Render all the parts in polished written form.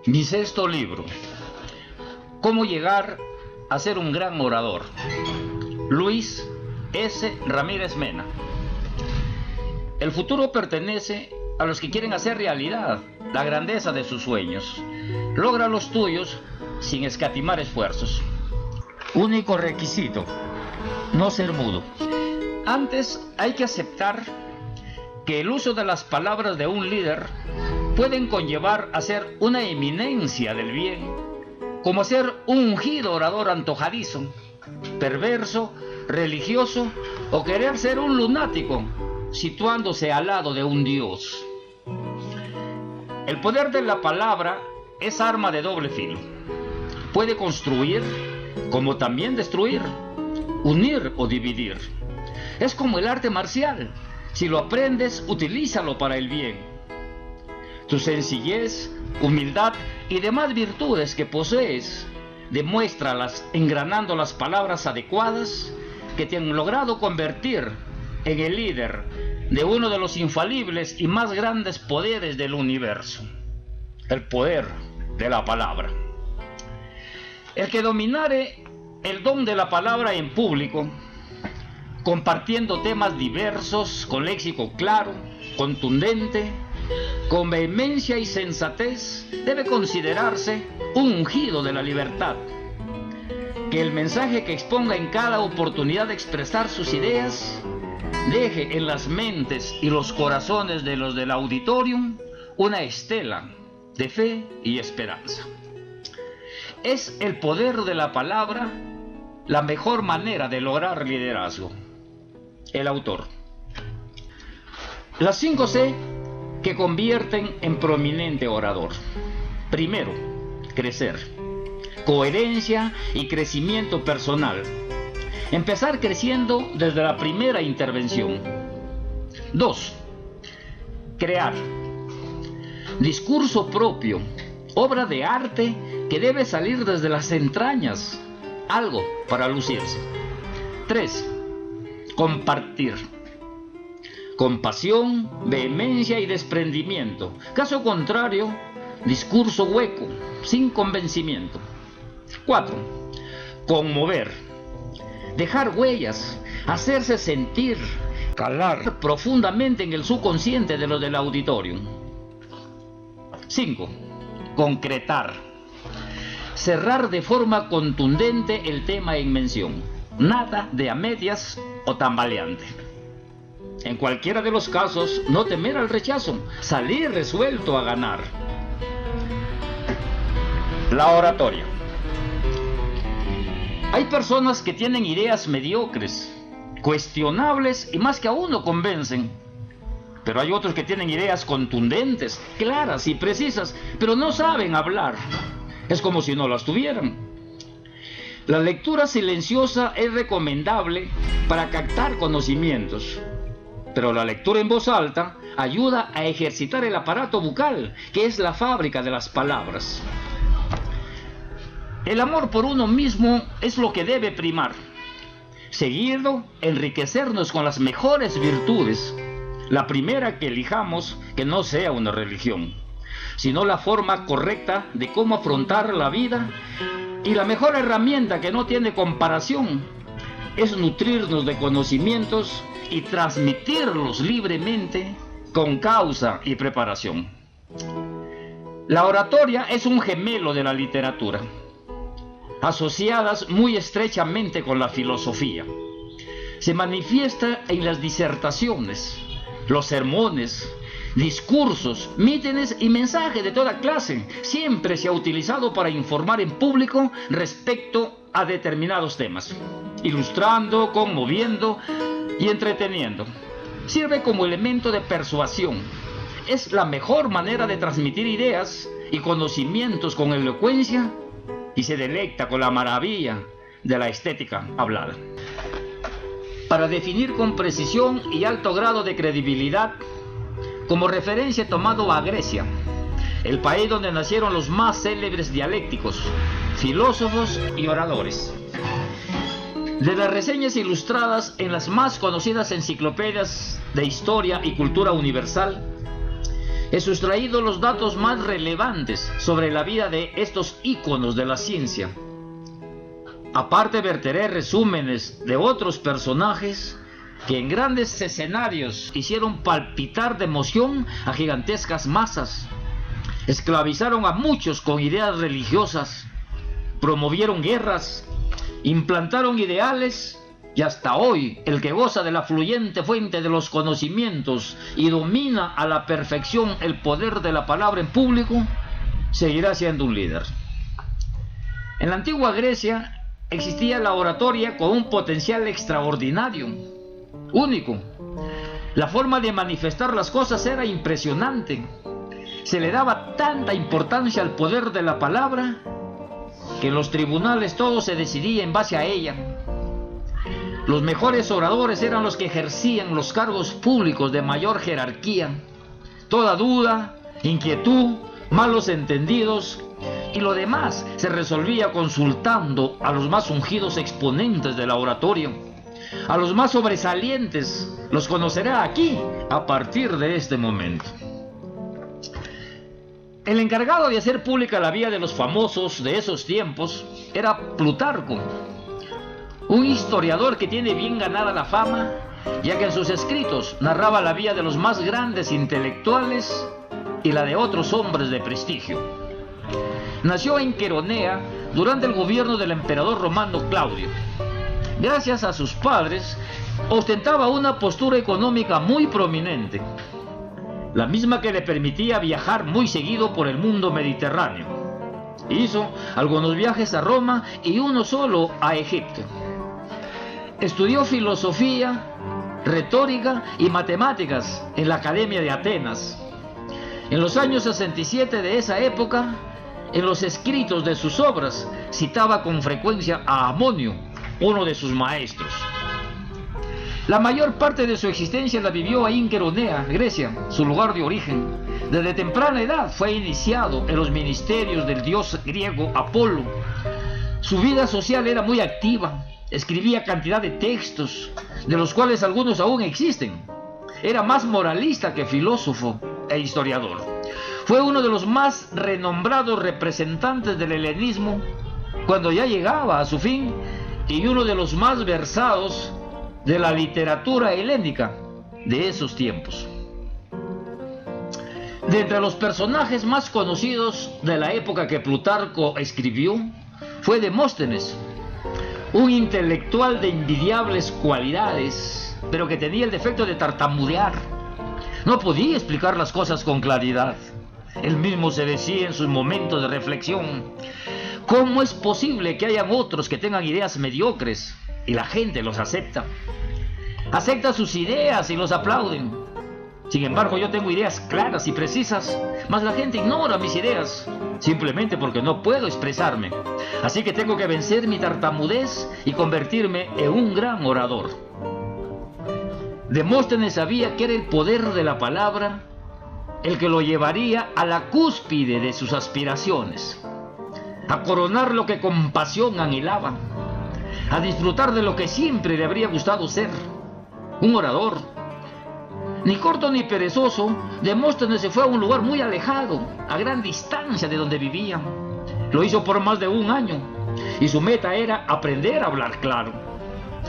Mi sexto libro, ¿Cómo llegar a ser un gran orador? Luis S. Ramírez Mena. El futuro pertenece a los que quieren hacer realidad la grandeza de sus sueños. Logra los tuyos sin escatimar esfuerzos. Único requisito: no ser mudo. Antes hay que aceptar que el uso de las palabras de un líder pueden conllevar a ser una eminencia del bien, como ser un ungido orador antojadizo, perverso, religioso o querer ser un lunático, situándose al lado de un dios. El poder de la palabra es arma de doble filo. Puede construir, como también destruir, unir o dividir. Es como el arte marcial. Si lo aprendes, utilízalo para el bien. Tu sencillez, humildad y demás virtudes que posees, demuéstralas engranando las palabras adecuadas que te han logrado convertir en el líder de uno de los infalibles y más grandes poderes del universo: el poder de la palabra. El que dominare el don de la palabra en público, compartiendo temas diversos, con léxico claro, contundente, con vehemencia y sensatez, debe considerarse un ungido de la libertad. Que el mensaje que exponga en cada oportunidad de expresar sus ideas deje en las mentes y los corazones de los del auditorium una estela de fe y esperanza. ¿Es el poder de la palabra la mejor manera de lograr liderazgo? El autor. Las 5 C que convierten en prominente orador. Primero, crecer. Coherencia y crecimiento personal. Empezar creciendo desde la primera intervención. 2. Crear. Discurso propio, obra de arte que debe salir desde las entrañas, algo para lucirse. 3. Compartir. Compasión, vehemencia y desprendimiento. Caso contrario, discurso hueco, sin convencimiento. 4. Conmover. Dejar huellas, hacerse sentir, calar profundamente en el subconsciente de los del auditorio. 5. Concretar. Cerrar de forma contundente el tema en mención. Nada de a medias o tambaleante. En cualquiera de los casos, no temer al rechazo, salir resuelto a ganar. La oratoria. Hay personas que tienen ideas mediocres, cuestionables y más que aún no convencen. Pero hay otros que tienen ideas contundentes, claras y precisas, pero no saben hablar. Es como si no las tuvieran. La lectura silenciosa es recomendable para captar conocimientos, pero la lectura en voz alta ayuda a ejercitar el aparato bucal, que es la fábrica de las palabras. El amor por uno mismo es lo que debe primar. Seguido, enriquecernos con las mejores virtudes. La primera que elijamos, que no sea una religión, sino la forma correcta de cómo afrontar la vida. Y la mejor herramienta, que no tiene comparación, es nutrirnos de conocimientos y transmitirlos libremente con causa y preparación. La oratoria es un gemelo de la literatura, asociadas muy estrechamente con la filosofía. Se manifiesta en las disertaciones, los sermones, discursos, mítines y mensajes de toda clase. Siempre se ha utilizado para informar en público respecto a determinados temas, ilustrando, conmoviendo y entreteniendo. Sirve como elemento de persuasión. Es la mejor manera de transmitir ideas y conocimientos con elocuencia, y se delecta con la maravilla de la estética hablada. Para definir con precisión y alto grado de credibilidad, como referencia he tomado a Grecia, el país donde nacieron los más célebres dialécticos, filósofos y oradores. De las reseñas ilustradas en las más conocidas enciclopedias de historia y cultura universal, he sustraído los datos más relevantes sobre la vida de estos íconos de la ciencia. Aparte verteré resúmenes de otros personajes que en grandes escenarios hicieron palpitar de emoción a gigantescas masas, esclavizaron a muchos con ideas religiosas, promovieron guerras, implantaron ideales, y hasta hoy el que goza de la fluyente fuente de los conocimientos y domina a la perfección el poder de la palabra en público, seguirá siendo un líder. En la antigua Grecia existía la oratoria con un potencial extraordinario, único. La forma de manifestar las cosas era impresionante. Se le daba tanta importancia al poder de la palabra que en los tribunales todo se decidía en base a ella. Los mejores oradores eran los que ejercían los cargos públicos de mayor jerarquía. Toda duda, inquietud, malos entendidos y lo demás se resolvía consultando a los más ungidos exponentes de la oratoria. A los más sobresalientes los conocerá aquí a partir de este momento. El encargado de hacer pública la vida de los famosos de esos tiempos era Plutarco, un historiador que tiene bien ganada la fama, ya que en sus escritos narraba la vida de los más grandes intelectuales y la de otros hombres de prestigio. Nació en Queronea durante el gobierno del emperador romano Claudio. Gracias a sus padres, ostentaba una postura económica muy prominente, la misma que le permitía viajar muy seguido por el mundo mediterráneo. Hizo algunos viajes a Roma y uno solo a Egipto. Estudió filosofía, retórica y matemáticas en la Academia de Atenas. En los años 67 de esa época, en los escritos de sus obras, citaba con frecuencia a Amonio, uno de sus maestros. La mayor parte de su existencia la vivió ahí en Queronea, Grecia, su lugar de origen. Desde temprana edad fue iniciado en los ministerios del dios griego Apolo. Su vida social era muy activa. Escribía cantidad de textos, de los cuales algunos aún existen. Era más moralista que filósofo e historiador. Fue uno de los más renombrados representantes del helenismo cuando ya llegaba a su fin y uno de los más versados de la literatura helénica de esos tiempos. De entre los personajes más conocidos de la época que Plutarco escribió fue Demóstenes, un intelectual de envidiables cualidades, pero que tenía el defecto de tartamudear. No podía explicar las cosas con claridad. Él mismo se decía en sus momentos de reflexión: ¿cómo es posible que hayan otros que tengan ideas mediocres y la gente los acepta? Acepta sus ideas y los aplauden. Sin embargo, yo tengo ideas claras y precisas, mas la gente ignora mis ideas, simplemente porque no puedo expresarme. Así que tengo que vencer mi tartamudez y convertirme en un gran orador. Demóstenes sabía que era el poder de la palabra el que lo llevaría a la cúspide de sus aspiraciones, a coronar lo que con pasión anhelaba, a disfrutar de lo que siempre le habría gustado ser, un orador. Ni corto ni perezoso, Demóstenes se fue a un lugar muy alejado, a gran distancia de donde vivía. Lo hizo por más de un año, y su meta era aprender a hablar claro,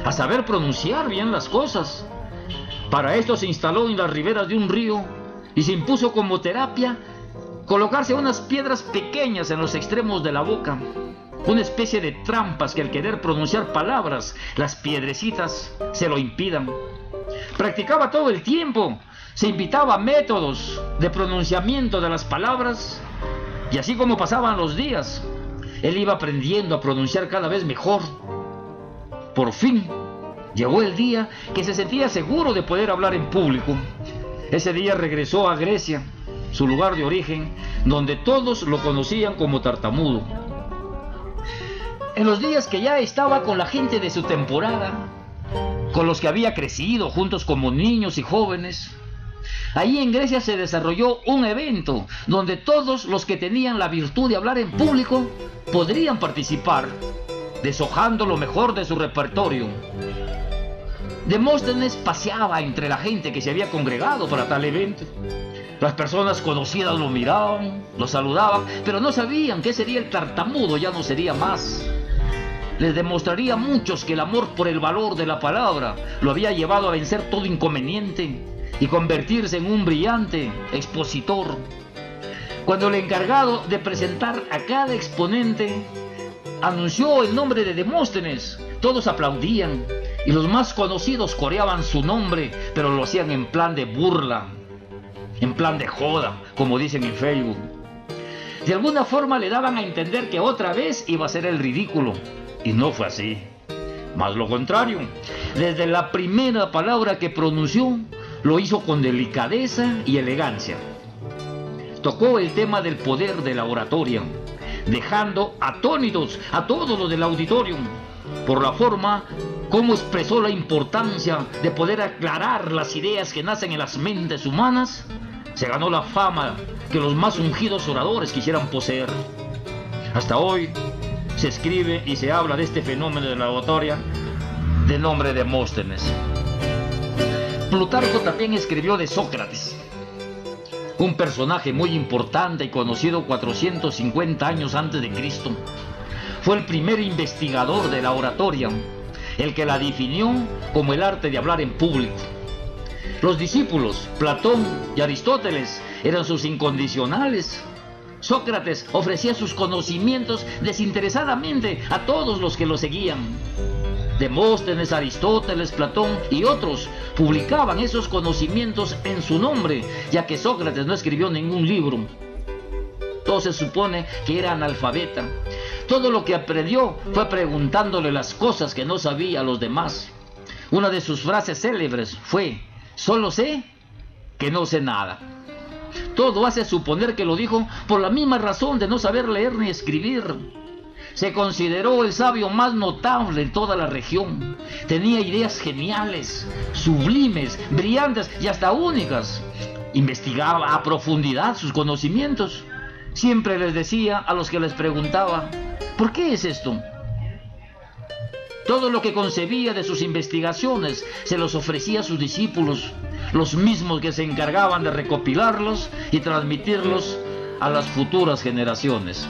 a saber pronunciar bien las cosas. Para esto se instaló en las riberas de un río y se impuso como terapia colocarse unas piedras pequeñas en los extremos de la boca, una especie de trampas que al querer pronunciar palabras, las piedrecitas se lo impidan. Practicaba todo el tiempo, se invitaba a métodos de pronunciamiento de las palabras, y así como pasaban los días, él iba aprendiendo a pronunciar cada vez mejor. Por fin, llegó el día que se sentía seguro de poder hablar en público. Ese día regresó a Grecia, su lugar de origen, donde todos lo conocían como tartamudo. En los días que ya estaba con la gente de su temporada, con los que había crecido juntos como niños y jóvenes, ahí en Grecia se desarrolló un evento donde todos los que tenían la virtud de hablar en público podrían participar, deshojando lo mejor de su repertorio. Demóstenes paseaba entre la gente que se había congregado para tal evento. Las personas conocidas lo miraban, lo saludaban, pero no sabían que sería el tartamudo, ya no sería más. Les demostraría a muchos que el amor por el valor de la palabra lo había llevado a vencer todo inconveniente y convertirse en un brillante expositor. Cuando el encargado de presentar a cada exponente anunció el nombre de Demóstenes, todos aplaudían y los más conocidos coreaban su nombre, pero lo hacían en plan de burla, en plan de joda, como dicen en Facebook. De alguna forma le daban a entender que otra vez iba a ser el ridículo, y no fue así. Más lo contrario, desde la primera palabra que pronunció, lo hizo con delicadeza y elegancia. Tocó el tema del poder de la oratoria, dejando atónitos a todos los del auditorio por la forma como expresó la importancia de poder aclarar las ideas que nacen en las mentes humanas. Se ganó la fama que los más ungidos oradores quisieran poseer. Hasta hoy se escribe y se habla de este fenómeno de la oratoria de nombre Demóstenes. Plutarco también escribió de Sócrates, un personaje muy importante y conocido 450 años antes de Cristo. Fue el primer investigador de la oratoria, el que la definió como el arte de hablar en público. Los discípulos, Platón y Aristóteles, eran sus incondicionales. Sócrates ofrecía sus conocimientos desinteresadamente a todos los que lo seguían. Demóstenes, Aristóteles, Platón y otros publicaban esos conocimientos en su nombre, ya que Sócrates no escribió ningún libro. Todo se supone que era analfabeta. Todo lo que aprendió fue preguntándole las cosas que no sabía a los demás. Una de sus frases célebres fue: solo sé que no sé nada. Todo hace suponer que lo dijo por la misma razón de no saber leer ni escribir. Se consideró el sabio más notable en toda la región. Tenía ideas geniales, sublimes, brillantes y hasta únicas. Investigaba a profundidad sus conocimientos. Siempre les decía a los que les preguntaba: ¿por qué es esto? Todo lo que concebía de sus investigaciones se los ofrecía a sus discípulos, los mismos que se encargaban de recopilarlos y transmitirlos a las futuras generaciones.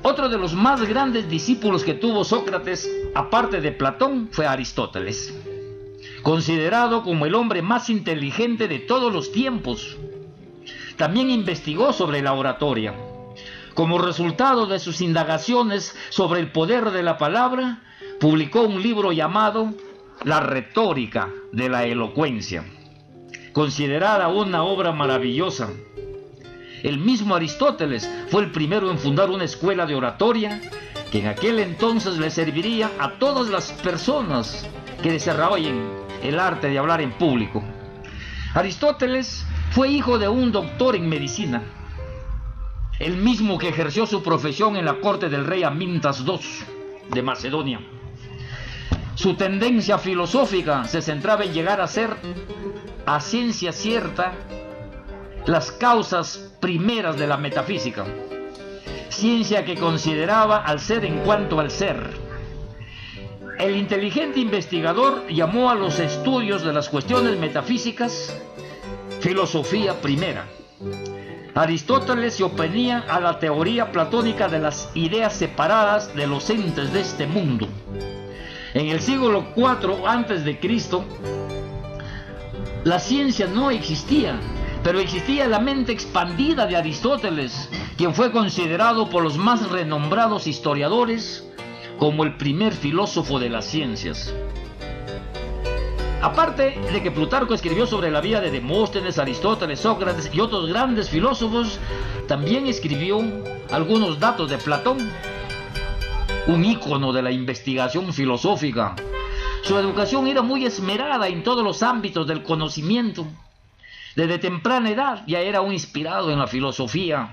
Otro de los más grandes discípulos que tuvo Sócrates, aparte de Platón, fue Aristóteles, considerado como el hombre más inteligente de todos los tiempos. También investigó sobre la oratoria. Como resultado de sus indagaciones sobre el poder de la palabra, publicó un libro llamado La retórica de la elocuencia, considerada una obra maravillosa. El mismo Aristóteles fue el primero en fundar una escuela de oratoria que en aquel entonces le serviría a todas las personas que desarrollen el arte de hablar en público. Aristóteles fue hijo de un doctor en medicina, el mismo que ejerció su profesión en la corte del rey Amintas II de Macedonia. Su tendencia filosófica se centraba en llegar a ser, a ciencia cierta, las causas primeras de la metafísica, ciencia que consideraba al ser en cuanto al ser. El inteligente investigador llamó a los estudios de las cuestiones metafísicas filosofía primera. Aristóteles se oponía a la teoría platónica de las ideas separadas de los entes de este mundo. En el siglo IV a.C., la ciencia no existía, pero existía la mente expandida de Aristóteles, quien fue considerado por los más renombrados historiadores como el primer filósofo de las ciencias. Aparte de que Plutarco escribió sobre la vida de Demóstenes, Aristóteles, Sócrates y otros grandes filósofos, también escribió algunos datos de Platón, un ícono de la investigación filosófica. Su educación era muy esmerada en todos los ámbitos del conocimiento. Desde temprana edad ya era un inspirado en la filosofía.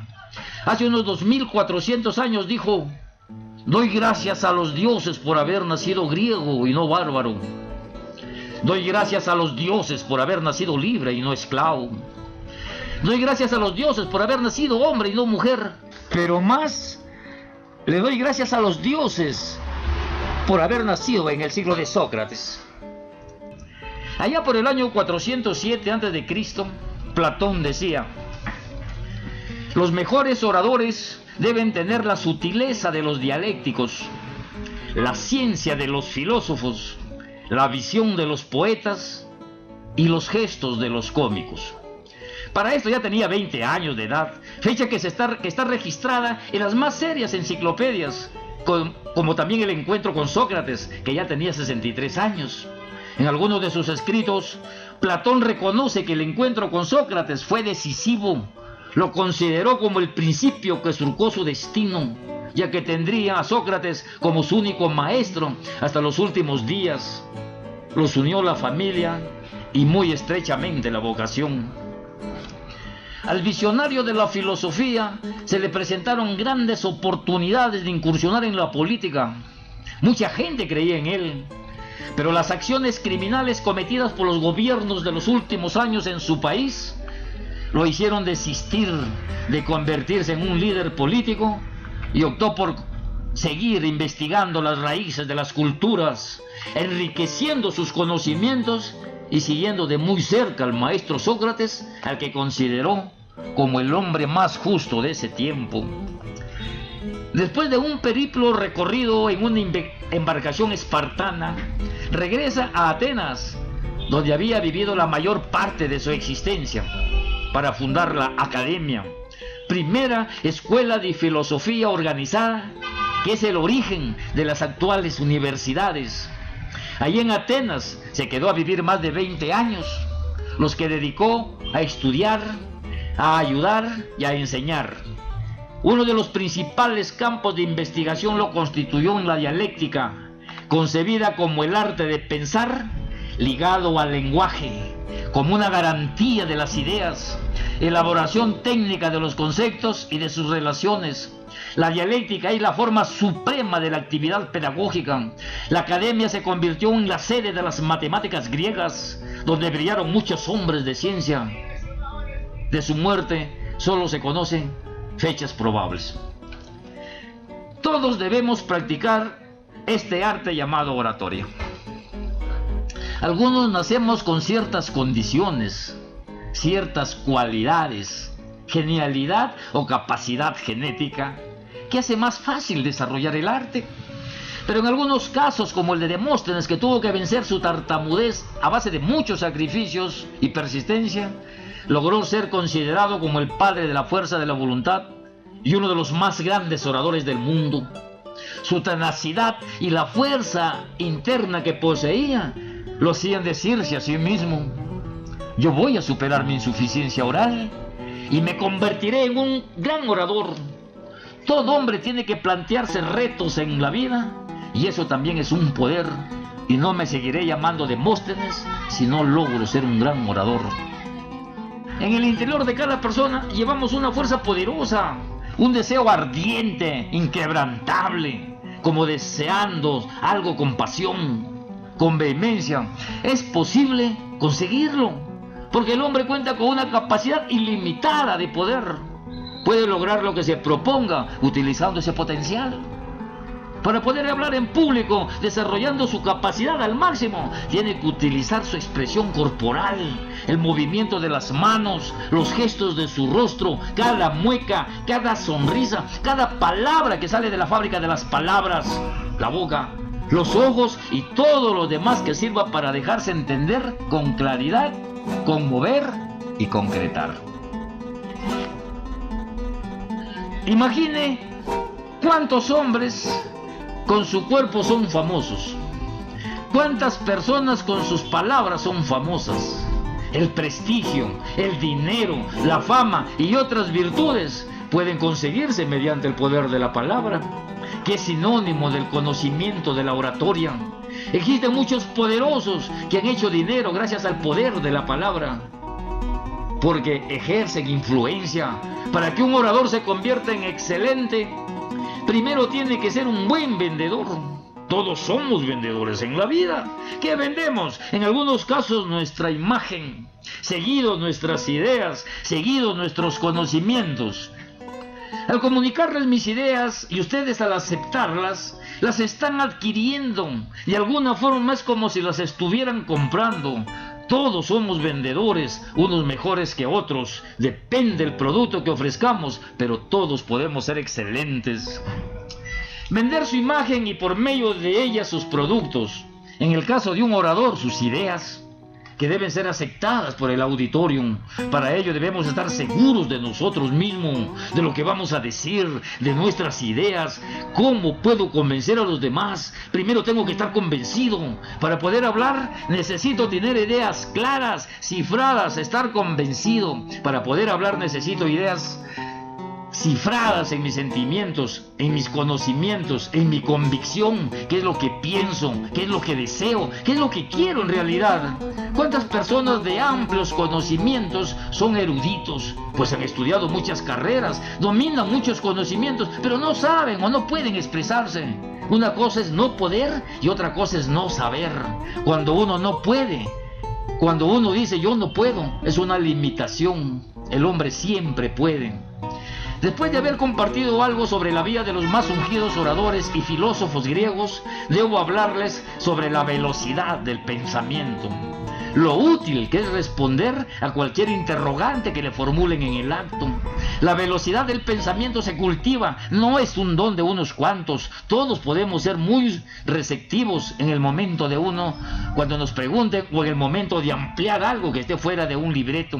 Hace unos 2400 años dijo: doy gracias a los dioses por haber nacido griego y no bárbaro. Doy gracias a los dioses por haber nacido libre y no esclavo. Doy gracias a los dioses por haber nacido hombre y no mujer. Pero más, le doy gracias a los dioses por haber nacido en el siglo de Sócrates. Allá por el año 407 a.C., Platón decía: los mejores oradores deben tener la sutileza de los dialécticos, la ciencia de los filósofos, la visión de los poetas y los gestos de los cómicos. Para esto ya tenía 20 años de edad, fecha que está registrada en las más serias enciclopedias, como también el encuentro con Sócrates, que ya tenía 63 años. En algunos de sus escritos, Platón reconoce que el encuentro con Sócrates fue decisivo. Lo consideró como el principio que surcó su destino, ya que tendría a Sócrates como su único maestro hasta los últimos días. Los unió la familia y muy estrechamente la vocación. Al visionario de la filosofía se le presentaron grandes oportunidades de incursionar en la política. Mucha gente creía en él, pero las acciones criminales cometidas por los gobiernos de los últimos años en su país lo hicieron desistir de convertirse en un líder político y optó por seguir investigando las raíces de las culturas, enriqueciendo sus conocimientos y siguiendo de muy cerca al maestro Sócrates, al que consideró como el hombre más justo de ese tiempo. Después de un periplo recorrido en una embarcación espartana, regresa a Atenas, donde había vivido la mayor parte de su existencia, para fundar la Academia, primera escuela de filosofía organizada, que es el origen de las actuales universidades. Allí en Atenas se quedó a vivir más de 20 años, los que dedicó a estudiar, a ayudar y a enseñar. Uno de los principales campos de investigación lo constituyó en la dialéctica, concebida como el arte de pensar ligado al lenguaje, como una garantía de las ideas, elaboración técnica de los conceptos y de sus relaciones. La dialéctica es la forma suprema de la actividad pedagógica. La academia se convirtió en la sede de las matemáticas griegas, donde brillaron muchos hombres de ciencia. De su muerte solo se conocen fechas probables. Todos debemos practicar este arte llamado oratoria. Algunos nacemos con ciertas condiciones, ciertas cualidades, genialidad o capacidad genética que hace más fácil desarrollar el arte. Pero en algunos casos, como el de Demóstenes, que tuvo que vencer su tartamudez a base de muchos sacrificios y persistencia, logró ser considerado como el padre de la fuerza de la voluntad y uno de los más grandes oradores del mundo. Su tenacidad y la fuerza interna que poseía lo hacían decirse a sí mismo: yo voy a superar mi insuficiencia oral y me convertiré en un gran orador. Todo hombre tiene que plantearse retos en la vida, y eso también es un poder, y no me seguiré llamando Demóstenes si no logro ser un gran orador. En el interior de cada persona llevamos una fuerza poderosa, un deseo ardiente, inquebrantable, como deseando algo con pasión, con vehemencia. Es posible conseguirlo, porque el hombre cuenta con una capacidad ilimitada de poder. Puede lograr lo que se proponga utilizando ese potencial. Para poder hablar en público, desarrollando su capacidad al máximo, tiene que utilizar su expresión corporal, el movimiento de las manos, los gestos de su rostro, cada mueca, cada sonrisa, cada palabra que sale de la fábrica de las palabras, la boca, los ojos y todo lo demás que sirva para dejarse entender con claridad, conmover y concretar. Imagine cuántos hombres con su cuerpo son famosos, cuántas personas con sus palabras son famosas. El prestigio, el dinero, la fama y otras virtudes pueden conseguirse mediante el poder de la palabra, que es sinónimo del conocimiento de la oratoria. Existen muchos poderosos que han hecho dinero gracias al poder de la palabra, porque ejercen influencia. Para que un orador se convierta en excelente, primero tiene que ser un buen vendedor. Todos somos vendedores en la vida. ¿Qué vendemos? En algunos casos nuestra imagen, seguido nuestras ideas, seguido nuestros conocimientos. Al comunicarles mis ideas y ustedes al aceptarlas, las están adquiriendo. De alguna forma es como si las estuvieran comprando. Todos somos vendedores, unos mejores que otros. Depende del producto que ofrezcamos, pero todos podemos ser excelentes. Vender su imagen y por medio de ella sus productos. En el caso de un orador, sus ideas, que deben ser aceptadas por el auditorium. Para ello debemos estar seguros de nosotros mismos, de lo que vamos a decir, de nuestras ideas. ¿Cómo puedo convencer a los demás? Primero tengo que estar convencido. Para poder hablar necesito tener ideas claras, cifradas, estar convencido. Para poder hablar necesito ideas cifradas en mis sentimientos, en mis conocimientos, en mi convicción, qué es lo que pienso, qué es lo que deseo, qué es lo que quiero en realidad. ¿Cuántas personas de amplios conocimientos son eruditos? Pues han estudiado muchas carreras, dominan muchos conocimientos, pero no saben o no pueden expresarse. Una cosa es no poder y otra cosa es no saber. Cuando uno no puede, cuando uno dice yo no puedo, es una limitación. El hombre siempre puede. Después de haber compartido algo sobre la vida de los más ungidos oradores y filósofos griegos, debo hablarles sobre la velocidad del pensamiento. Lo útil que es responder a cualquier interrogante que le formulen en el acto. La velocidad del pensamiento se cultiva, no es un don de unos cuantos. Todos podemos ser muy receptivos en el momento de uno, cuando nos pregunten, o en el momento de ampliar algo que esté fuera de un libreto.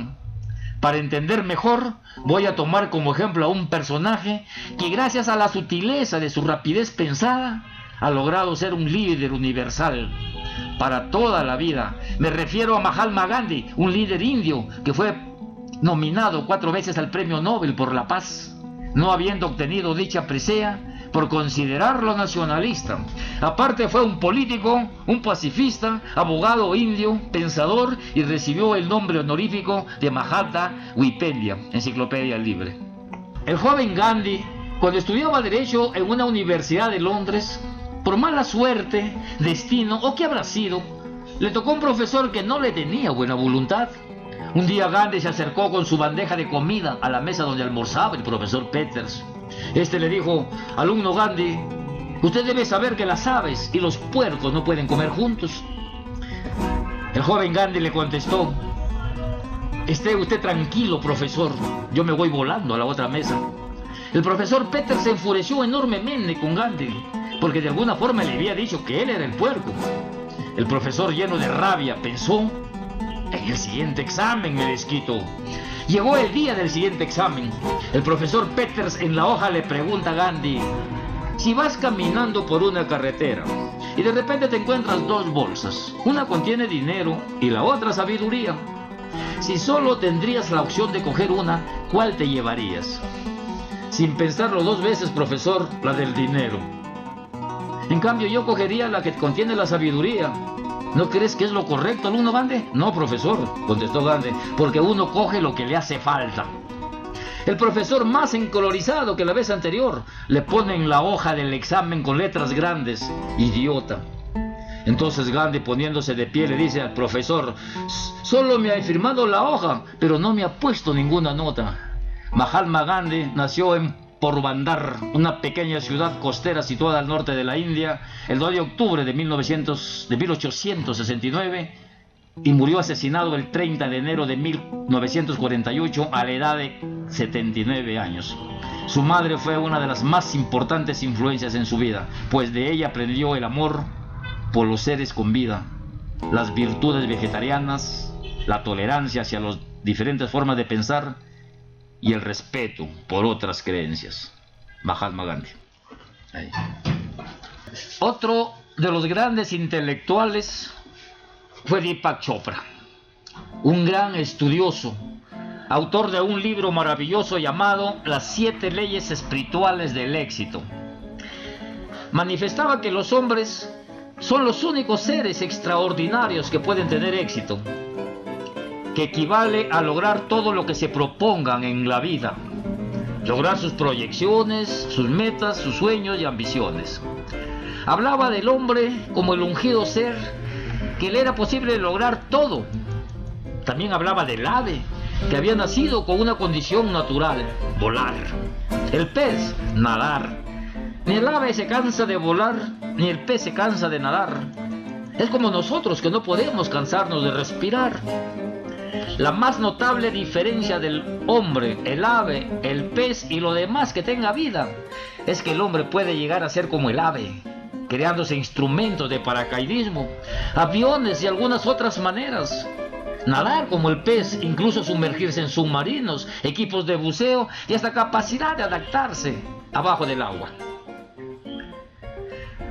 Para entender mejor, voy a tomar como ejemplo a un personaje que gracias a la sutileza de su rapidez pensada, ha logrado ser un líder universal para toda la vida. Me refiero a Mahatma Gandhi, un líder indio que fue nominado 4 veces al Premio Nobel por la Paz, no habiendo obtenido dicha presea por considerarlo nacionalista. Aparte fue un político, un pacifista, abogado indio, pensador, y recibió el nombre honorífico de Mahatma Wikipedia, enciclopedia libre. El joven Gandhi, cuando estudiaba Derecho en una universidad de Londres, por mala suerte, destino o qué habrá sido, le tocó un profesor que no le tenía buena voluntad. Un día Gandhi se acercó con su bandeja de comida a la mesa donde almorzaba el profesor Peters. Este le dijo: alumno Gandhi, usted debe saber que las aves y los puercos no pueden comer juntos. El joven Gandhi le contestó: esté usted tranquilo, profesor, yo me voy volando a la otra mesa. El profesor Peters se enfureció enormemente con Gandhi, porque de alguna forma le había dicho que él era el puerco. El profesor, lleno de rabia, pensó: en el siguiente examen me desquito. Llegó el día del siguiente examen. El profesor Peters en la hoja le pregunta a Gandhi: si vas caminando por una carretera y de repente te encuentras 2 bolsas, una contiene dinero y la otra sabiduría, si solo tendrías la opción de coger una, ¿cuál te llevarías? Sin pensarlo 2 veces, profesor, la del dinero. En cambio, yo cogería la que contiene la sabiduría. ¿No crees que es lo correcto, alumno Gandhi? No, profesor, contestó Gandhi, porque uno coge lo que le hace falta. El profesor, más encolorizado que la vez anterior, le pone en la hoja del examen con letras grandes: idiota. Entonces Gandhi, poniéndose de pie, le dice al profesor: solo me ha firmado la hoja, pero no me ha puesto ninguna nota. Mahatma Gandhi nació en Porbandar, una pequeña ciudad costera situada al norte de la India, el 2 de octubre de 1869, y murió asesinado el 30 de enero de 1948 a la edad de 79 años. Su madre fue una de las más importantes influencias en su vida, pues de ella aprendió el amor por los seres con vida, las virtudes vegetarianas, la tolerancia hacia las diferentes formas de pensar y el respeto por otras creencias. Mahatma Gandhi. Ahí. Otro de los grandes intelectuales fue Deepak Chopra, un gran estudioso, autor de un libro maravilloso llamado Las 7 leyes espirituales del éxito. Manifestaba que los hombres son los únicos seres extraordinarios que pueden tener éxito, que equivale a lograr todo lo que se propongan en la vida, lograr sus proyecciones, sus metas, sus sueños y ambiciones. Hablaba del hombre como el ungido ser, que le era posible lograr todo. También hablaba del ave, que había nacido con una condición natural: volar. El pez, nadar. Ni el ave se cansa de volar, ni el pez se cansa de nadar. Es como nosotros que no podemos cansarnos de respirar. La más notable diferencia del hombre, el ave, el pez y lo demás que tenga vida es que el hombre puede llegar a ser como el ave, creándose instrumentos de paracaidismo, aviones y algunas otras maneras. Nadar como el pez, incluso sumergirse en submarinos, equipos de buceo y hasta capacidad de adaptarse abajo del agua.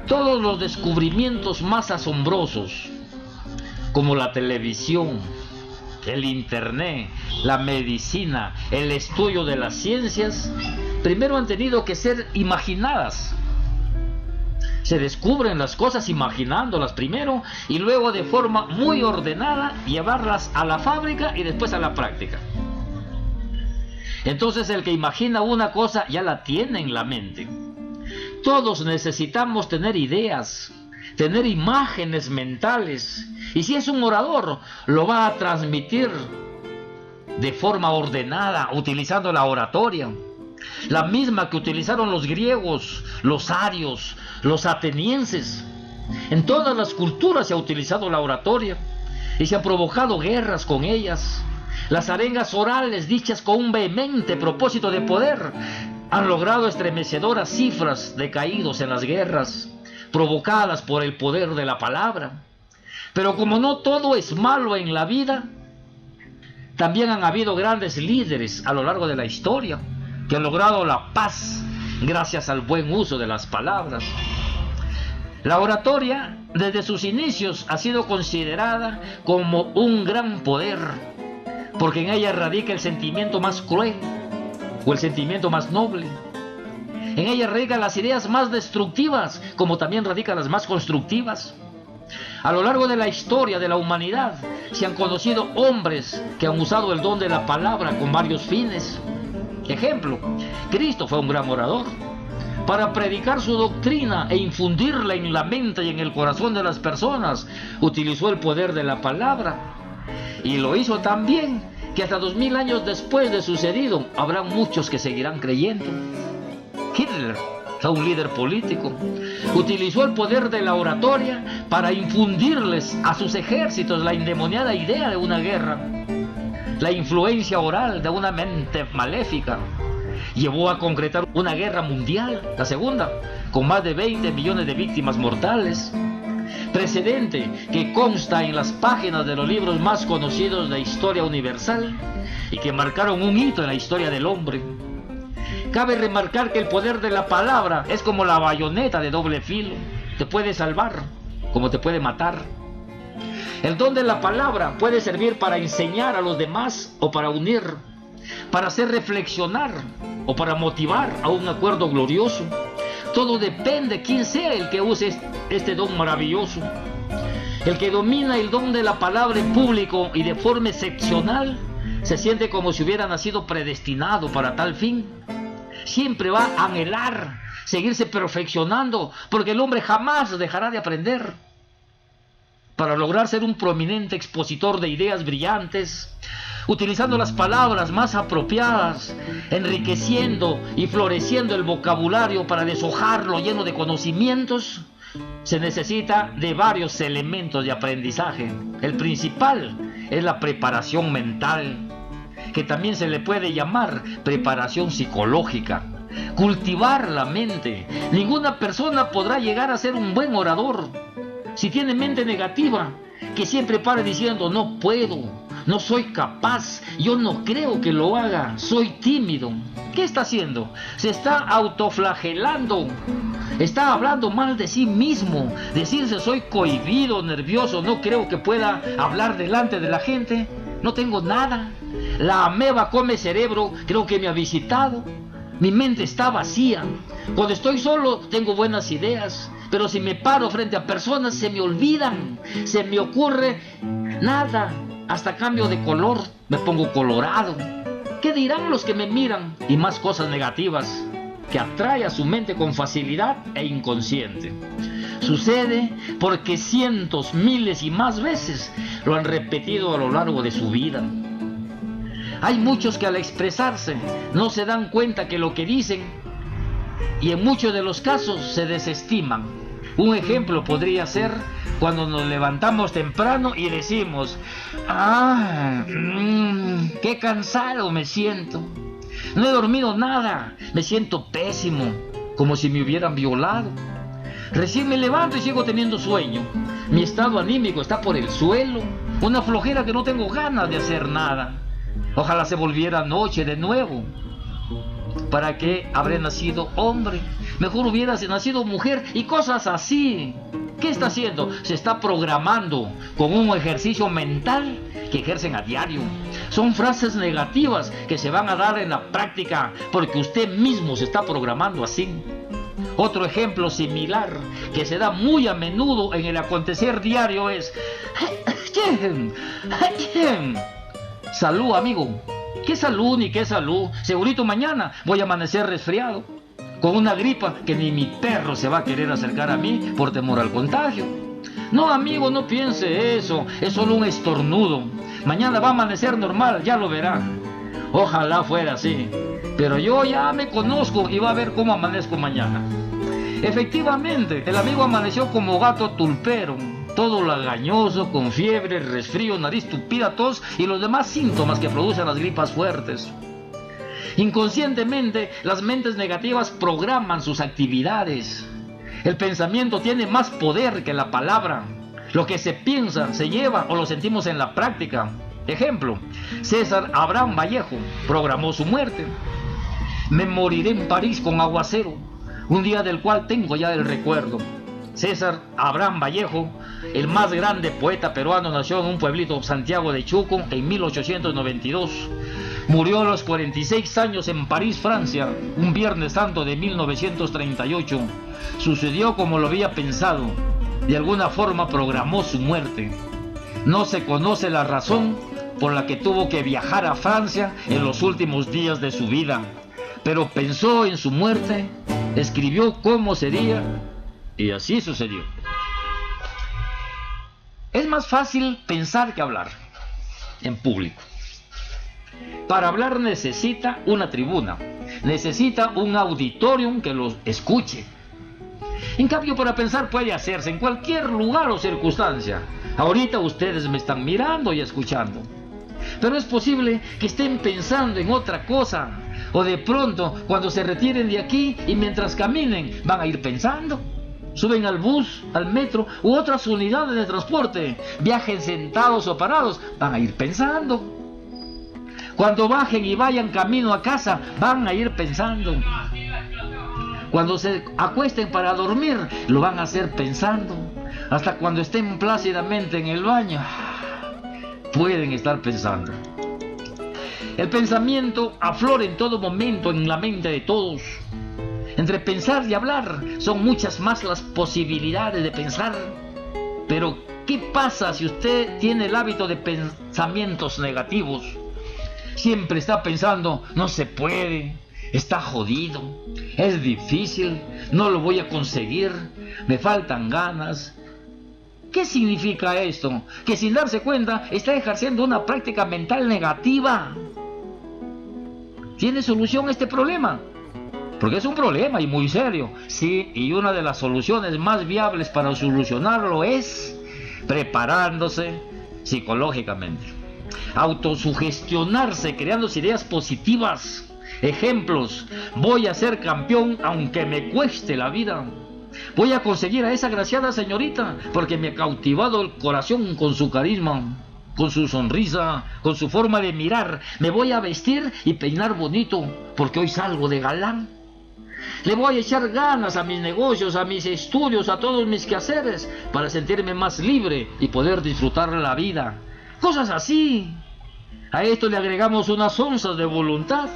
Todos los descubrimientos más asombrosos, como la televisión, el internet, la medicina, el estudio de las ciencias, primero han tenido que ser imaginadas. Se descubren las cosas imaginándolas primero y luego de forma muy ordenada llevarlas a la fábrica y después a la práctica. Entonces el que imagina una cosa ya la tiene en la mente. Todos necesitamos tener ideas, tener imágenes mentales, y si es un orador, lo va a transmitir de forma ordenada, utilizando la oratoria, la misma que utilizaron los griegos, los arios, los atenienses. En todas las culturas se ha utilizado la oratoria y se han provocado guerras con ellas. Las arengas orales, dichas con un vehemente propósito de poder, han logrado estremecedoras cifras de caídos en las guerras, provocadas por el poder de la palabra. Pero como no todo es malo en la vida, también han habido grandes líderes a lo largo de la historia que han logrado la paz gracias al buen uso de las palabras. La oratoria, desde sus inicios, ha sido considerada como un gran poder, porque en ella radica el sentimiento más cruel o el sentimiento más noble. En ella radican las ideas más destructivas, como también radican las más constructivas. A lo largo de la historia de la humanidad se han conocido hombres que han usado el don de la palabra con varios fines. Ejemplo, Cristo fue un gran orador. Para predicar su doctrina e infundirla en la mente y en el corazón de las personas, utilizó el poder de la palabra. Y lo hizo tan bien que hasta 2000 años después de sucedido, habrá muchos que seguirán creyendo. Hitler, un líder político, utilizó el poder de la oratoria para infundirles a sus ejércitos la endemoniada idea de una guerra. La influencia oral de una mente maléfica llevó a concretar una guerra mundial, la segunda, con más de 20 millones de víctimas mortales. Precedente que consta en las páginas de los libros más conocidos de historia universal y que marcaron un hito en la historia del hombre. Cabe remarcar que el poder de la palabra es como la bayoneta de doble filo. Te puede salvar, como te puede matar. El don de la palabra puede servir para enseñar a los demás o para unir, para hacer reflexionar o para motivar a un acuerdo glorioso. Todo depende de quién sea el que use este don maravilloso. El que domina el don de la palabra en público y de forma excepcional se siente como si hubiera nacido predestinado para tal fin. Siempre va a anhelar seguirse perfeccionando, porque el hombre jamás dejará de aprender. Para lograr ser un prominente expositor de ideas brillantes, utilizando las palabras más apropiadas, enriqueciendo y floreciendo el vocabulario para deshojarlo lleno de conocimientos, se necesita de varios elementos de aprendizaje. El principal es la preparación mental, que también se le puede llamar preparación psicológica. Cultivar la mente. Ninguna persona podrá llegar a ser un buen orador si tiene mente negativa, que siempre para diciendo no puedo, no soy capaz, yo no creo que lo haga, soy tímido. ¿Qué está haciendo? Se está autoflagelando, está hablando mal de sí mismo. Decirse soy cohibido, nervioso, no creo que pueda hablar delante de la gente, no tengo nada. La ameba come cerebro, creo que me ha visitado. Mi mente está vacía. Cuando estoy solo tengo buenas ideas, pero si me paro frente a personas se me olvidan, se me ocurre nada. Hasta cambio de color, me pongo colorado. ¿Qué dirán los que me miran? Y más cosas negativas que atrae a su mente con facilidad e inconsciente. Sucede porque cientos, miles y más veces lo han repetido a lo largo de su vida. Hay muchos que al expresarse no se dan cuenta que lo que dicen, y en muchos de los casos se desestiman. Un ejemplo podría ser cuando nos levantamos temprano y decimos: qué cansado me siento. No he dormido nada, me siento pésimo, como si me hubieran violado. Recién me levanto y sigo teniendo sueño. Mi estado anímico está por el suelo. Una flojera que no tengo ganas de hacer nada. Ojalá se volviera noche de nuevo. ¿Para qué habré nacido hombre? Mejor hubiera nacido mujer, y cosas así. ¿Qué está haciendo? Se está programando con un ejercicio mental que ejercen a diario. Son frases negativas que se van a dar en la práctica porque usted mismo se está programando así. Otro ejemplo similar que se da muy a menudo en el acontecer diario es: salud, amigo. ¿Qué salud ni qué salud? Segurito mañana voy a amanecer resfriado, con una gripa que ni mi perro se va a querer acercar a mí por temor al contagio. No, amigo, no piense eso, es solo un estornudo. Mañana va a amanecer normal, ya lo verá. Ojalá fuera así, pero yo ya me conozco y va a ver cómo amanezco mañana. Efectivamente, el amigo amaneció como gato tulpero, todo lagañoso, con fiebre, resfrío, nariz tupida, tos y los demás síntomas que producen las gripas fuertes. Inconscientemente, las mentes negativas programan sus actividades. El pensamiento tiene más poder que la palabra. Lo que se piensa, se lleva o lo sentimos en la práctica. Ejemplo: César Abraham Vallejo programó su muerte. Me moriré en París con aguacero, un día del cual tengo ya el recuerdo. César Abraham Vallejo, el más grande poeta peruano, nació en un pueblito, Santiago de Chuco, en 1892. Murió a los 46 años en París, Francia, un Viernes Santo de 1938. Sucedió como lo había pensado. De alguna forma programó su muerte. No se conoce la razón por la que tuvo que viajar a Francia en los últimos días de su vida, pero pensó en su muerte, escribió cómo sería, y así sucedió. Es más fácil pensar que hablar en público. Para hablar necesita una tribuna, necesita un auditorium que los escuche. En cambio, para pensar puede hacerse en cualquier lugar o circunstancia. Ahorita ustedes me están mirando y escuchando, pero es posible que estén pensando en otra cosa, o de pronto cuando se retiren de aquí y mientras caminen van a ir pensando. Suben al bus, al metro u otras unidades de transporte, viajen sentados o parados, van a ir pensando. Cuando bajen y vayan camino a casa, van a ir pensando. Cuando se acuesten para dormir, lo van a hacer pensando. Hasta cuando estén plácidamente en el baño, pueden estar pensando. El pensamiento aflora en todo momento en la mente de todos. Entre pensar y hablar son muchas más las posibilidades de pensar. Pero, ¿qué pasa si usted tiene el hábito de pensamientos negativos? Siempre está pensando: no se puede, está jodido, es difícil, no lo voy a conseguir, me faltan ganas. ¿Qué significa esto? Que sin darse cuenta está ejerciendo una práctica mental negativa. ¿Tiene solución a este problema? Porque es un problema y muy serio. Sí, y una de las soluciones más viables para solucionarlo es preparándose psicológicamente. Autosugestionarse, creando ideas positivas. Ejemplos: voy a ser campeón aunque me cueste la vida. Voy a conseguir a esa agraciada señorita porque me ha cautivado el corazón con su carisma, con su sonrisa, con su forma de mirar. Me voy a vestir y peinar bonito porque hoy salgo de galán. Le voy a echar ganas a mis negocios, a mis estudios, a todos mis quehaceres para sentirme más libre y poder disfrutar la vida. Cosas así. A esto le agregamos unas onzas de voluntad,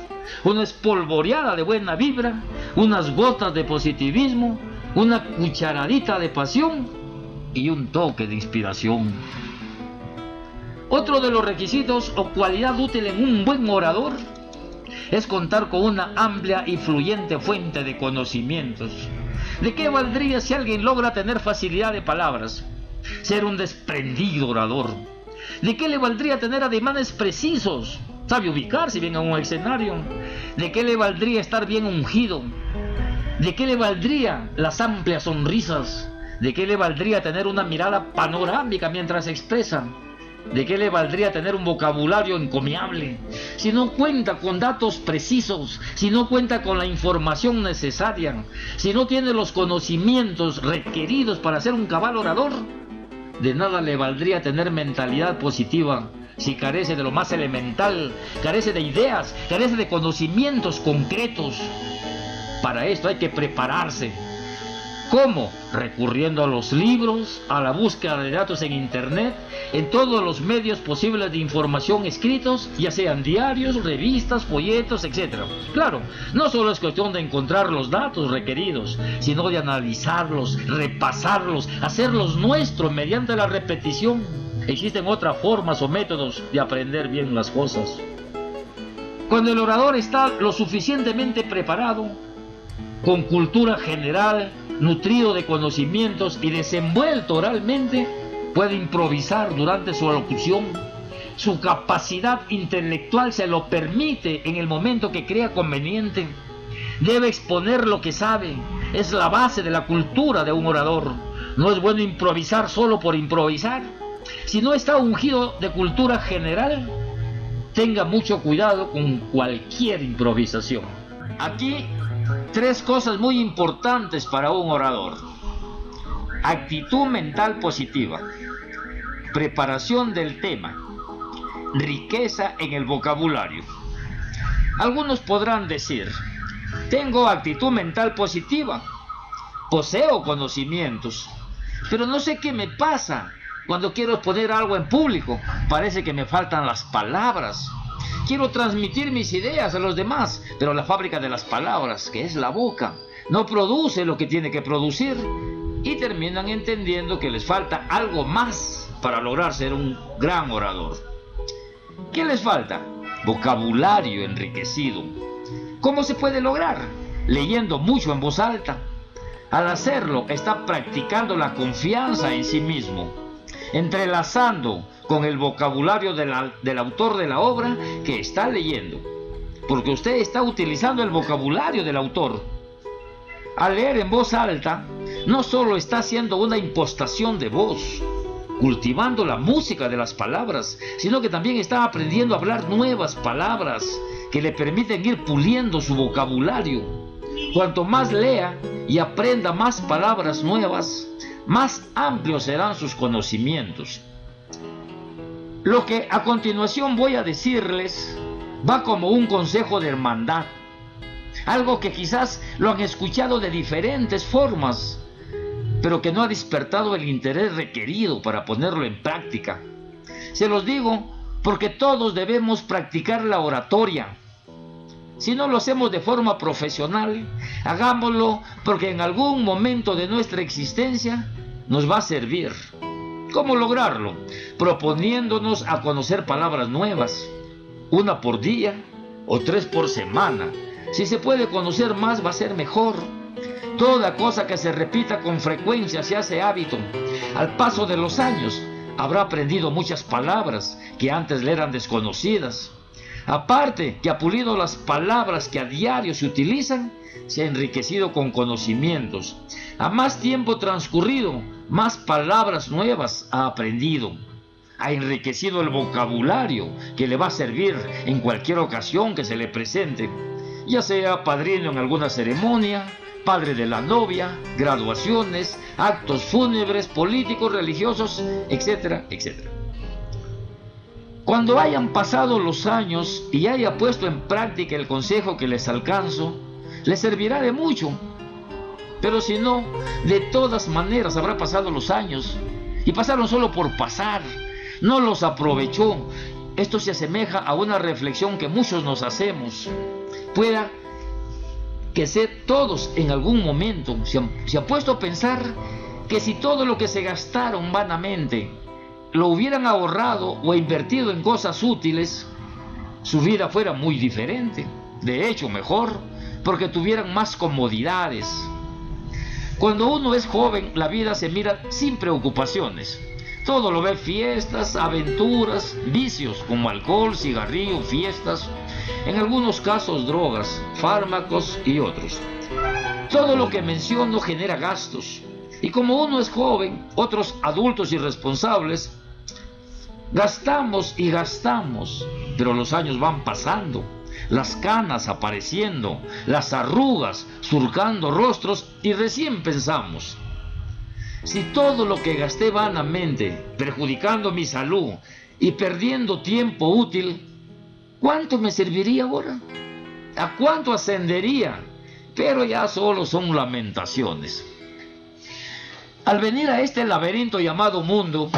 una espolvoreada de buena vibra, unas gotas de positivismo, una cucharadita de pasión y un toque de inspiración. Otro de los requisitos o cualidad útil en un buen orador es contar con una amplia y fluyente fuente de conocimientos. ¿De qué valdría si alguien logra tener facilidad de palabras, ser un desprendido orador? ¿De qué le valdría tener ademanes precisos, sabe ubicarse bien en un escenario? ¿De qué le valdría estar bien ungido? ¿De qué le valdría las amplias sonrisas? ¿De qué le valdría tener una mirada panorámica mientras expresa? ¿De qué le valdría tener un vocabulario encomiable si no cuenta con datos precisos, si no cuenta con la información necesaria, si no tiene los conocimientos requeridos para ser un cabal orador? De nada le valdría tener mentalidad positiva si carece de lo más elemental, carece de ideas, carece de conocimientos concretos. Para esto hay que prepararse. ¿Cómo? Recurriendo a los libros, a la búsqueda de datos en internet, en todos los medios posibles de información escritos, ya sean diarios, revistas, folletos, etc. Claro, no solo es cuestión de encontrar los datos requeridos, sino de analizarlos, repasarlos, hacerlos nuestros mediante la repetición. Existen otras formas o métodos de aprender bien las cosas. Cuando el orador está lo suficientemente preparado, con cultura general, nutrido de conocimientos y desenvuelto oralmente, puede improvisar durante su alocución. Su capacidad intelectual se lo permite en el momento que crea conveniente. Debe exponer lo que sabe. Es la base de la cultura de un orador. No es bueno improvisar solo por improvisar. Si no está ungido de cultura general, tenga mucho cuidado con cualquier improvisación. Aquí, 3 cosas muy importantes para un orador: actitud mental positiva, preparación del tema, riqueza en el vocabulario. Algunos podrán decir: tengo actitud mental positiva, poseo conocimientos, pero no sé qué me pasa cuando quiero exponer algo en público. Parece que me faltan las palabras. Quiero transmitir mis ideas a los demás, pero la fábrica de las palabras, que es la boca, no produce lo que tiene que producir, y terminan entendiendo que les falta algo más para lograr ser un gran orador. ¿Qué les falta? Vocabulario enriquecido. ¿Cómo se puede lograr? Leyendo mucho en voz alta. Al hacerlo, está practicando la confianza en sí mismo, entrelazando con el vocabulario del autor de la obra que está leyendo, porque usted está utilizando el vocabulario del autor. Al leer en voz alta, no solo está haciendo una impostación de voz, cultivando la música de las palabras, sino que también está aprendiendo a hablar nuevas palabras que le permiten ir puliendo su vocabulario. Cuanto más lea y aprenda más palabras nuevas, más amplios serán sus conocimientos. Lo que a continuación voy a decirles va como un consejo de hermandad, algo que quizás lo han escuchado de diferentes formas, pero que no ha despertado el interés requerido para ponerlo en práctica. Se los digo porque todos debemos practicar la oratoria. Si no lo hacemos de forma profesional, hagámoslo porque en algún momento de nuestra existencia nos va a servir. ¿Cómo lograrlo? Proponiéndonos a conocer palabras nuevas, 1 por día o 3 por semana. Si se puede conocer más, va a ser mejor. Toda cosa que se repita con frecuencia se hace hábito. Al paso de los años, habrá aprendido muchas palabras que antes le eran desconocidas. Aparte que ha pulido las palabras que a diario se utilizan, se ha enriquecido con conocimientos. A más tiempo transcurrido, más palabras nuevas ha aprendido. Ha enriquecido el vocabulario que le va a servir en cualquier ocasión que se le presente, ya sea padrino en alguna ceremonia, padre de la novia, graduaciones, actos fúnebres, políticos, religiosos, etcétera, etcétera. Cuando hayan pasado los años y haya puesto en práctica el consejo que les alcanzo, les servirá de mucho. Pero si no, de todas maneras habrá pasado los años y pasaron solo por pasar, no los aprovechó. Esto se asemeja a una reflexión que muchos nos hacemos. Pueda que todos en algún momento se han puesto a pensar que si todo lo que se gastaron vanamente lo hubieran ahorrado o invertido en cosas útiles, su vida fuera muy diferente. De hecho, mejor, porque tuvieran más comodidades. Cuando uno es joven, la vida se mira sin preocupaciones. Todo lo ve: fiestas, aventuras, vicios como alcohol, cigarrillo, fiestas, en algunos casos drogas, fármacos y otros. Todo lo que menciono genera gastos. Y como uno es joven, otros adultos irresponsables, gastamos y gastamos, pero los años van pasando, las canas apareciendo, las arrugas surcando rostros y recién pensamos: si todo lo que gasté vanamente, perjudicando mi salud y perdiendo tiempo útil, ¿cuánto me serviría ahora? ¿A cuánto ascendería? Pero ya solo son lamentaciones. Al venir a este laberinto llamado mundo,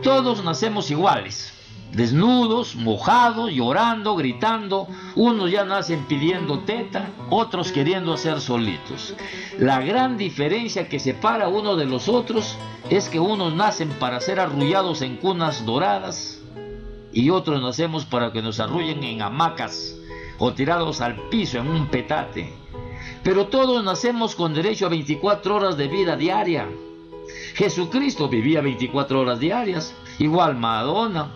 todos nacemos iguales, desnudos, mojados, llorando, gritando. Unos ya nacen pidiendo teta, otros queriendo hacer solitos. La gran diferencia que separa a uno de los otros es que unos nacen para ser arrullados en cunas doradas y otros nacemos para que nos arrullen en hamacas o tirados al piso en un petate. Pero todos nacemos con derecho a 24 horas de vida diaria. Jesucristo vivía 24 horas diarias, igual Madonna,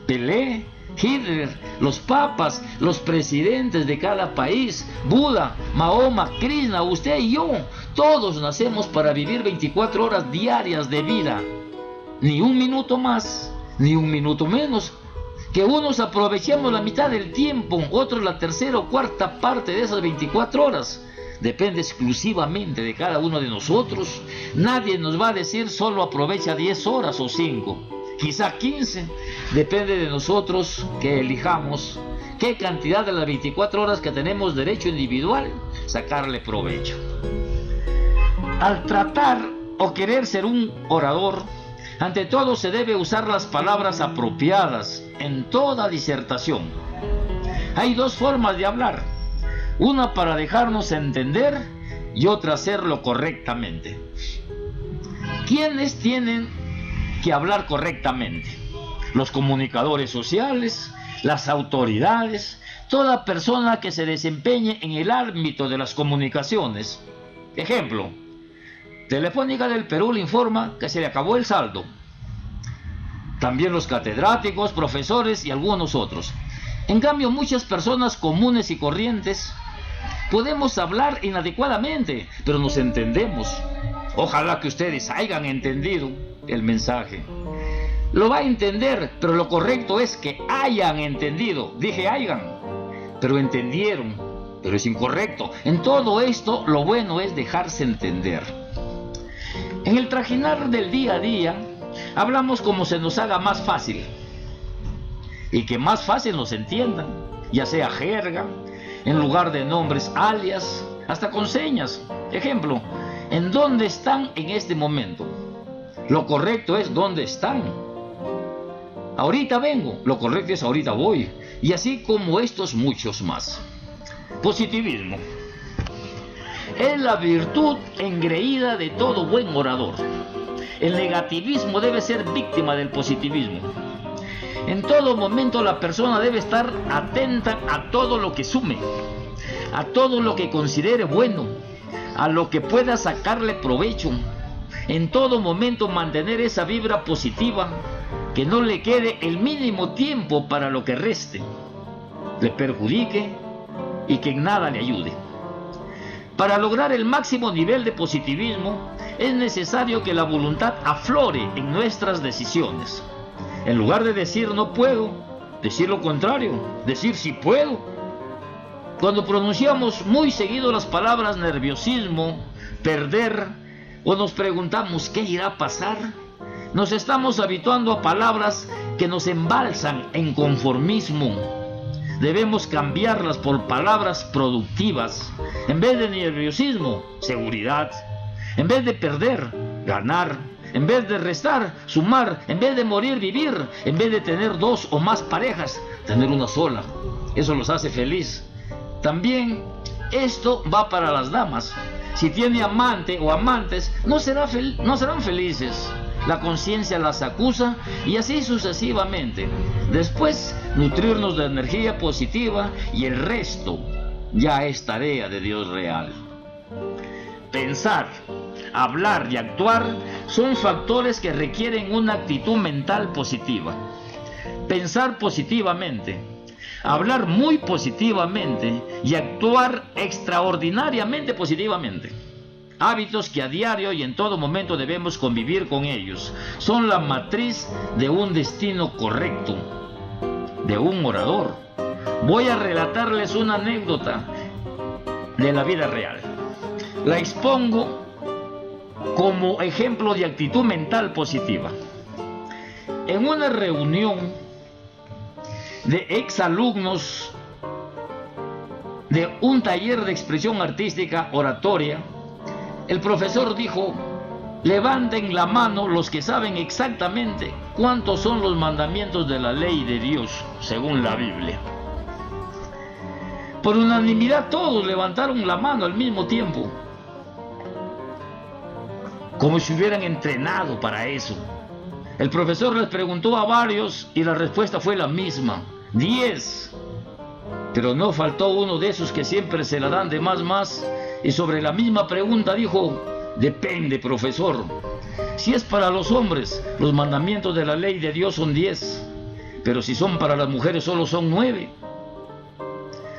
Pelé, Hitler, los papas, los presidentes de cada país, Buda, Mahoma, Krishna, usted y yo. Todos nacemos para vivir 24 horas diarias de vida. Ni un minuto más, ni un minuto menos. Que unos aprovechemos la mitad del tiempo, otros la tercera o cuarta parte de esas 24 horas. Depende exclusivamente de cada uno de nosotros. Nadie nos va a decir solo aprovecha 10 horas o 5, quizá 15. Depende de nosotros que elijamos qué cantidad de las 24 horas que tenemos derecho individual sacarle provecho. Al tratar o querer ser un orador, ante todo se debe usar las palabras apropiadas en toda disertación. Hay dos formas de hablar: una para dejarnos entender y otra hacerlo correctamente. ¿Quiénes tienen que hablar correctamente? Los comunicadores sociales, las autoridades, toda persona que se desempeñe en el ámbito de las comunicaciones. Ejemplo: Telefónica del Perú le informa que se le acabó el saldo. También los catedráticos, profesores y algunos otros. En cambio, muchas personas comunes y corrientes podemos hablar inadecuadamente, pero nos entendemos. Ojalá que ustedes hayan entendido el mensaje. Lo va a entender, pero lo correcto es que hayan entendido. Dije hayan, pero entendieron, pero es incorrecto. En todo esto, lo bueno es dejarse entender. En el trajinar del día a día, hablamos como se nos haga más fácil y que más fácil nos entiendan, ya sea jerga, en lugar de nombres, alias, hasta con señas. Ejemplo: ¿en dónde están en este momento? Lo correcto es ¿dónde están? Ahorita vengo, lo correcto es ahorita voy. Y así como estos muchos más. Positivismo es la virtud engreída de todo buen orador. El negativismo debe ser víctima del positivismo. En todo momento la persona debe estar atenta a todo lo que sume, a todo lo que considere bueno, a lo que pueda sacarle provecho. En todo momento mantener esa vibra positiva, que no le quede el mínimo tiempo para lo que reste, le perjudique y que en nada le ayude. Para lograr el máximo nivel de positivismo es necesario que la voluntad aflore en nuestras decisiones. En lugar de decir no puedo, decir lo contrario, decir sí puedo. Cuando pronunciamos muy seguido las palabras nerviosismo, perder, o nos preguntamos ¿qué irá a pasar?, nos estamos habituando a palabras que nos embalsan en conformismo. Debemos cambiarlas por palabras productivas. En vez de nerviosismo, seguridad. En vez de perder, ganar. En vez de restar, sumar. En vez de morir, vivir. En vez de tener 2 o más parejas, tener una sola. Eso los hace feliz. También esto va para las damas. Si tiene amante o amantes, no serán felices. La conciencia las acusa y así sucesivamente. Después, nutrirnos de energía positiva y el resto ya es tarea de Dios real. Pensar, hablar y actuar son factores que requieren una actitud mental positiva. Pensar positivamente, hablar muy positivamente y actuar extraordinariamente positivamente. hábitos que a diario y en todo momento debemos convivir con ellos. Son la matriz de un destino correcto, de un orador. Voy a relatarles una anécdota de la vida real. La expongo como ejemplo de actitud mental positiva. En una reunión de exalumnos de un taller de expresión artística oratoria, el profesor dijo: levanten la mano los que saben exactamente cuántos son los mandamientos de la ley de Dios según la Biblia. Por unanimidad todos levantaron la mano al mismo tiempo, como si hubieran entrenado para eso. El profesor les preguntó a varios y la respuesta fue la misma: 10. Pero no faltó uno de esos que siempre se la dan de más, y sobre la misma pregunta dijo: depende, profesor. Si es para los hombres, los mandamientos de la ley de Dios son 10, pero si son para las mujeres solo son 9.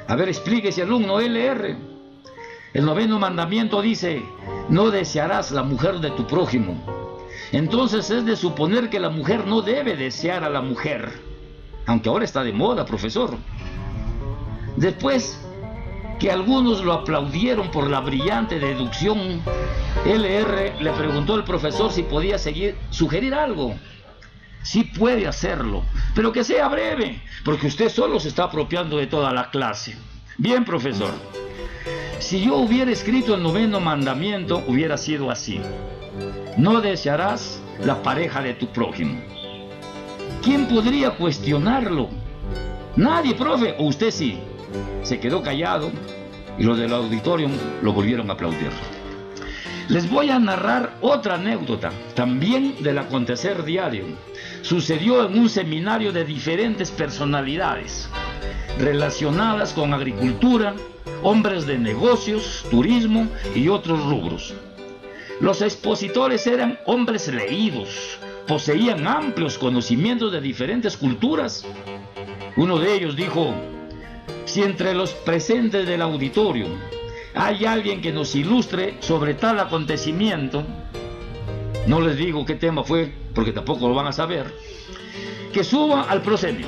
A ver, explíquese, alumno LR. El 9º mandamiento dice: no desearás la mujer de tu prójimo. Entonces es de suponer que la mujer no debe desear a la mujer, aunque ahora está de moda, profesor. Después que algunos lo aplaudieron por la brillante deducción, LR le preguntó al profesor si podía sugerir algo. Sí puede hacerlo, pero que sea breve, porque usted solo se está apropiando de toda la clase. Bien, profesor. Si yo hubiera escrito el 9º mandamiento, hubiera sido así: no desearás la pareja de tu prójimo. ¿Quién podría cuestionarlo? Nadie, profe. ¿O usted sí? Se quedó callado y los del auditorio lo volvieron a aplaudir. Les voy a narrar otra anécdota, también del acontecer diario. Sucedió en un seminario de diferentes personalidades relacionadas con agricultura, hombres de negocios, turismo y otros rubros. Los expositores eran hombres leídos, poseían amplios conocimientos de diferentes culturas. Uno de ellos dijo: si entre los presentes del auditorio hay alguien que nos ilustre sobre tal acontecimiento, no les digo qué tema fue, porque tampoco lo van a saber, que suba al proscenio.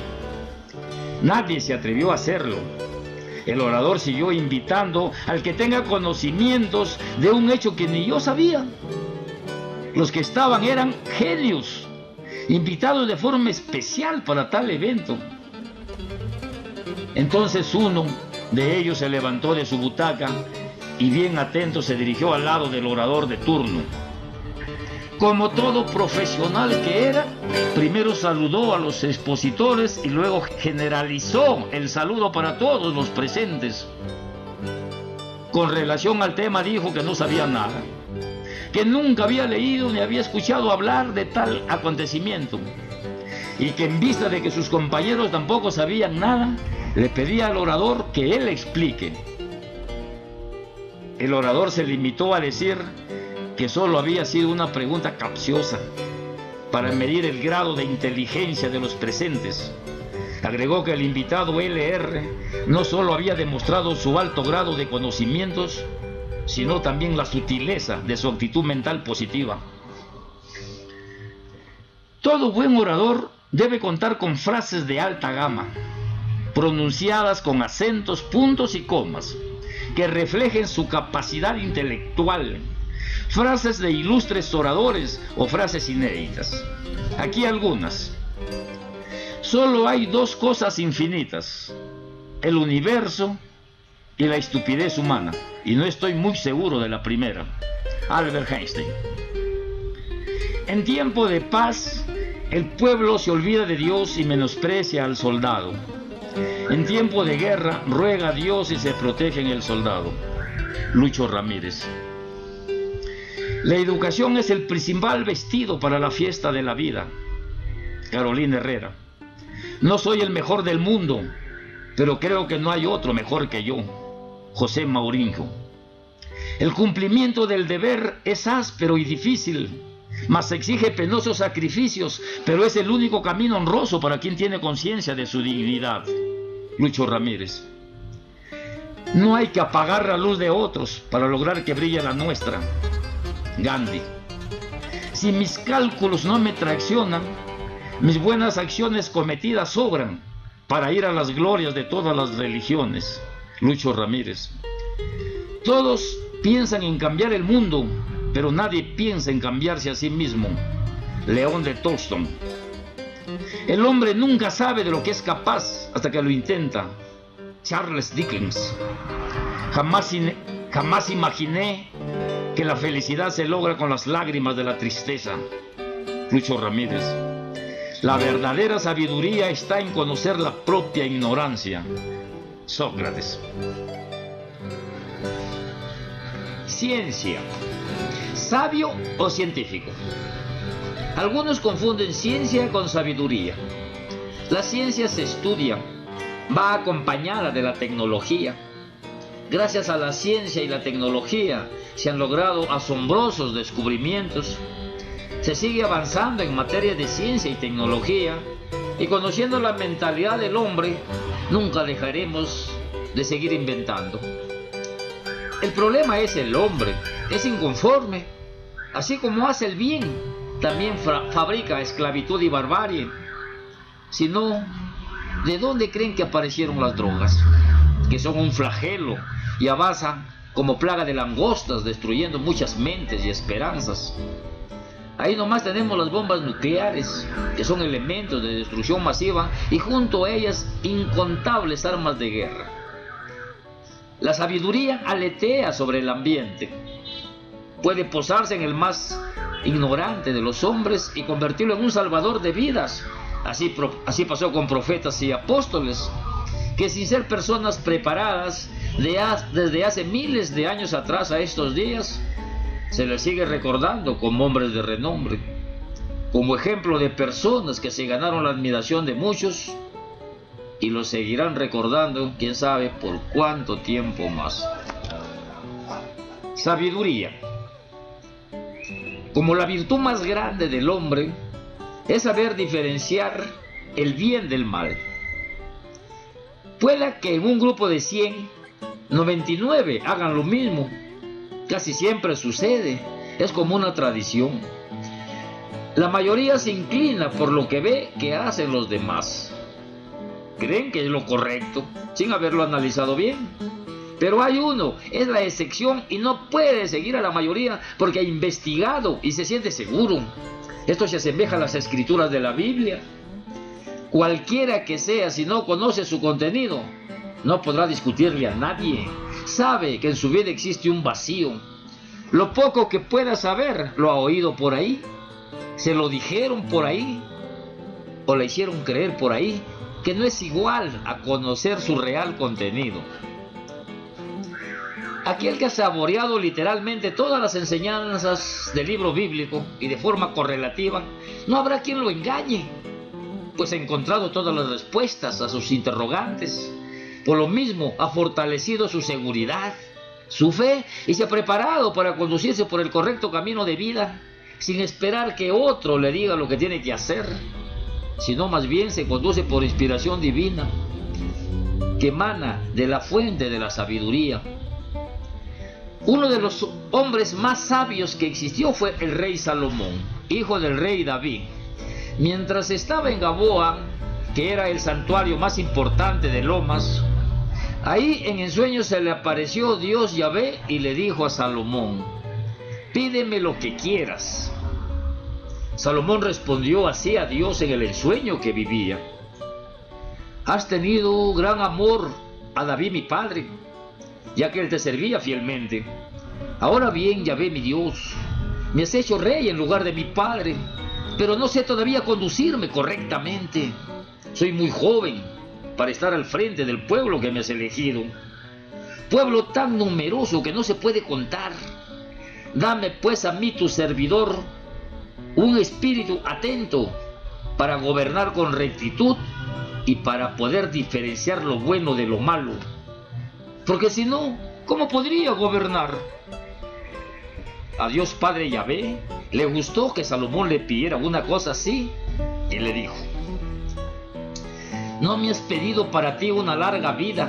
Nadie se atrevió a hacerlo. El orador siguió invitando al que tenga conocimientos de un hecho que ni yo sabía. Los que estaban eran genios, invitados de forma especial para tal evento. Entonces uno de ellos se levantó de su butaca y bien atento se dirigió al lado del orador de turno. Como todo profesional que era, primero saludó a los expositores y luego generalizó el saludo para todos los presentes. Con relación al tema dijo que no sabía nada, que nunca había leído ni había escuchado hablar de tal acontecimiento, y que en vista de que sus compañeros tampoco sabían nada, le pedía al orador que él explique. El orador se limitó a decir que solo había sido una pregunta capciosa para medir el grado de inteligencia de los presentes. Agregó que el invitado LR no solo había demostrado su alto grado de conocimientos, sino también la sutileza de su actitud mental positiva. Todo buen orador debe contar con frases de alta gama, pronunciadas con acentos, puntos y comas, que reflejen su capacidad intelectual, frases de ilustres oradores o frases inéditas. Aquí algunas. Solo hay 2 cosas infinitas: el universo y la estupidez humana, y no estoy muy seguro de la primera. Albert Einstein. En tiempo de paz, el pueblo se olvida de Dios y menosprecia al soldado. En tiempo de guerra, ruega a Dios y se protege en el soldado. Lucho Ramírez. La educación es el principal vestido para la fiesta de la vida. Carolina Herrera. No soy el mejor del mundo, pero creo que no hay otro mejor que yo. José Mourinho. El cumplimiento del deber es áspero y difícil, mas exige penosos sacrificios, pero es el único camino honroso para quien tiene conciencia de su dignidad. Lucho Ramírez. No hay que apagar la luz de otros para lograr que brille la nuestra. Gandhi. Si mis cálculos no me traicionan, mis buenas acciones cometidas sobran para ir a las glorias de todas las religiones. Lucho Ramírez. Todos piensan en cambiar el mundo, pero nadie piensa en cambiarse a sí mismo. León de Tolstoy. El hombre nunca sabe de lo que es capaz hasta que lo intenta. Charles Dickens. Jamás imaginé que la felicidad se logra con las lágrimas de la tristeza. Lucho Ramírez. La verdadera sabiduría está en conocer la propia ignorancia. Sócrates. Ciencia. ¿Sabio o científico? Algunos confunden ciencia con sabiduría. La ciencia se estudia, va acompañada de la tecnología. Gracias a la ciencia y la tecnología se han logrado asombrosos descubrimientos. Se sigue avanzando en materia de ciencia y tecnología, y conociendo la mentalidad del hombre, nunca dejaremos de seguir inventando. El problema es el hombre, es inconforme. Así como hace el bien, también fabrica esclavitud y barbarie. Si no, ¿de dónde creen que aparecieron las drogas? Que son un flagelo y avanzan como plaga de langostas, destruyendo muchas mentes y esperanzas. Ahí nomás tenemos las bombas nucleares, que son elementos de destrucción masiva, y junto a ellas incontables armas de guerra. La sabiduría aletea sobre el ambiente. Puede posarse en el más ignorante de los hombres y convertirlo en un salvador de vidas. Así pasó con profetas y apóstoles, que sin ser personas preparadas, desde hace miles de años atrás a estos días, se les sigue recordando como hombres de renombre, como ejemplo de personas que se ganaron la admiración de muchos y los seguirán recordando, quién sabe por cuánto tiempo más. Sabiduría. Como la virtud más grande del hombre es saber diferenciar el bien del mal. Pueda que en un grupo de 100, 99 hagan lo mismo. Casi siempre sucede, es como una tradición. La mayoría se inclina por lo que ve que hacen los demás. Creen que es lo correcto, sin haberlo analizado bien. Pero hay uno, es la excepción y no puede seguir a la mayoría porque ha investigado y se siente seguro. Esto se asemeja a las escrituras de la Biblia. Cualquiera que sea, si no conoce su contenido, no podrá discutirle a nadie. Sabe que en su vida existe un vacío. Lo poco que pueda saber lo ha oído por ahí, se lo dijeron por ahí, o le hicieron creer por ahí, que no es igual a conocer su real contenido. Aquel que ha saboreado literalmente todas las enseñanzas del libro bíblico y de forma correlativa, no habrá quien lo engañe, pues ha encontrado todas las respuestas a sus interrogantes. Por lo mismo ha fortalecido su seguridad, su fe, y se ha preparado para conducirse por el correcto camino de vida, sin esperar que otro le diga lo que tiene que hacer, sino más bien se conduce por inspiración divina, que emana de la fuente de la sabiduría. Uno de los hombres más sabios que existió fue el rey Salomón, hijo del rey David. Mientras estaba en Gaboa, que era el santuario más importante de Lomas, ahí en ensueño se le apareció Dios Yahvé y le dijo a Salomón: pídeme lo que quieras. Salomón respondió así a Dios en el ensueño que vivía: has tenido gran amor a David mi padre, ya que él te servía fielmente. Ahora bien, Yahvé mi Dios, me has hecho rey en lugar de mi padre, pero no sé todavía conducirme correctamente. Soy muy joven para estar al frente del pueblo que me has elegido, pueblo tan numeroso que no se puede contar. Dame pues a mí, tu servidor, un espíritu atento para gobernar con rectitud y para poder diferenciar lo bueno de lo malo, porque si no, ¿cómo podría gobernar? A Dios Padre Yahvé le gustó que Salomón le pidiera una cosa así y le dijo: no me has pedido para ti una larga vida,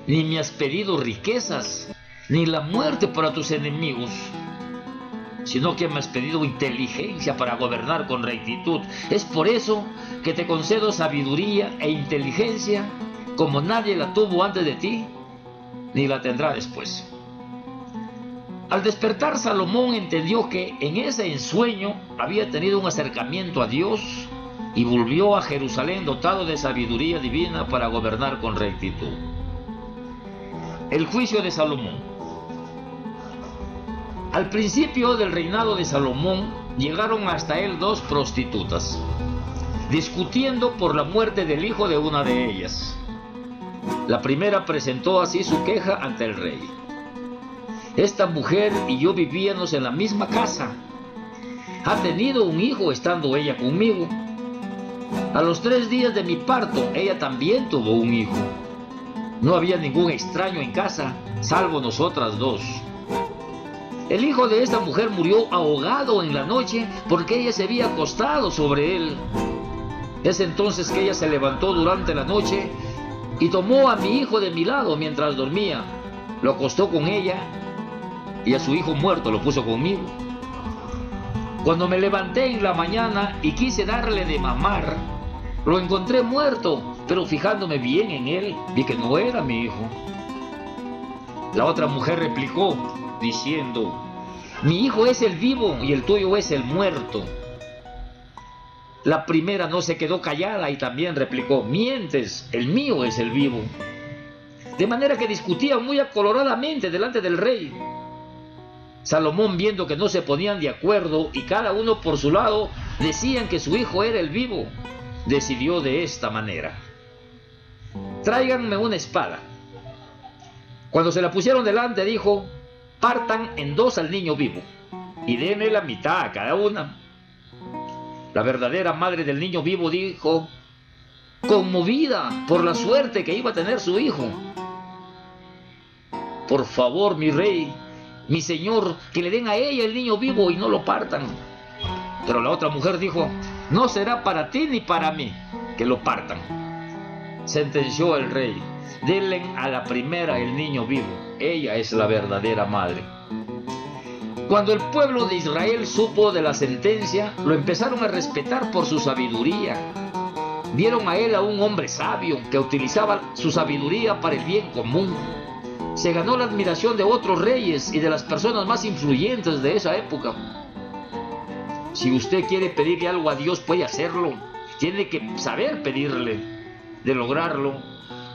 ni me has pedido riquezas, ni la muerte para tus enemigos, sino que me has pedido inteligencia para gobernar con rectitud. Es por eso que te concedo sabiduría e inteligencia como nadie la tuvo antes de ti, ni la tendrá después. Al despertar, Salomón entendió que en ese ensueño había tenido un acercamiento a Dios y volvió a Jerusalén dotado de sabiduría divina para gobernar con rectitud. El juicio de Salomón. Al principio del reinado de Salomón llegaron hasta él dos prostitutas, discutiendo por la muerte del hijo de una de ellas. La primera presentó así su queja ante el rey: esta mujer y yo vivíamos en la misma casa. Ha tenido un hijo estando ella conmigo. A los 3 días de mi parto, ella también tuvo un hijo. No había ningún extraño en casa, salvo nosotras dos. El hijo de esta mujer murió ahogado en la noche porque ella se había acostado sobre él. Es entonces que ella se levantó durante la noche y tomó a mi hijo de mi lado mientras dormía, lo acostó con ella y a su hijo muerto lo puso conmigo. Cuando me levanté en la mañana y quise darle de mamar, lo encontré muerto, pero fijándome bien en él, vi que no era mi hijo. La otra mujer replicó, diciendo: mi hijo es el vivo y el tuyo es el muerto. La primera no se quedó callada y también replicó: mientes, el mío es el vivo. De manera que discutían muy acaloradamente delante del rey. Salomón, viendo que no se ponían de acuerdo y cada uno por su lado decían que su hijo era el vivo, decidió de esta manera: tráiganme una espada. Cuando se la pusieron delante, dijo: partan en 2 al niño vivo y denle la mitad a cada una. La verdadera madre del niño vivo dijo, conmovida por la suerte que iba a tener su hijo: por favor, mi rey, mi señor, que le den a ella el niño vivo y no lo partan. Pero la otra mujer dijo: no será para ti ni para mí que lo partan. Sentenció el rey: denle a la primera el niño vivo, ella es la verdadera madre. Cuando el pueblo de Israel supo de la sentencia, lo empezaron a respetar por su sabiduría. Vieron a él a un hombre sabio que utilizaba su sabiduría para el bien común. Se ganó la admiración de otros reyes y de las personas más influyentes de esa época. Si usted quiere pedirle algo a Dios, puede hacerlo. Tiene que saber pedirle. De lograrlo,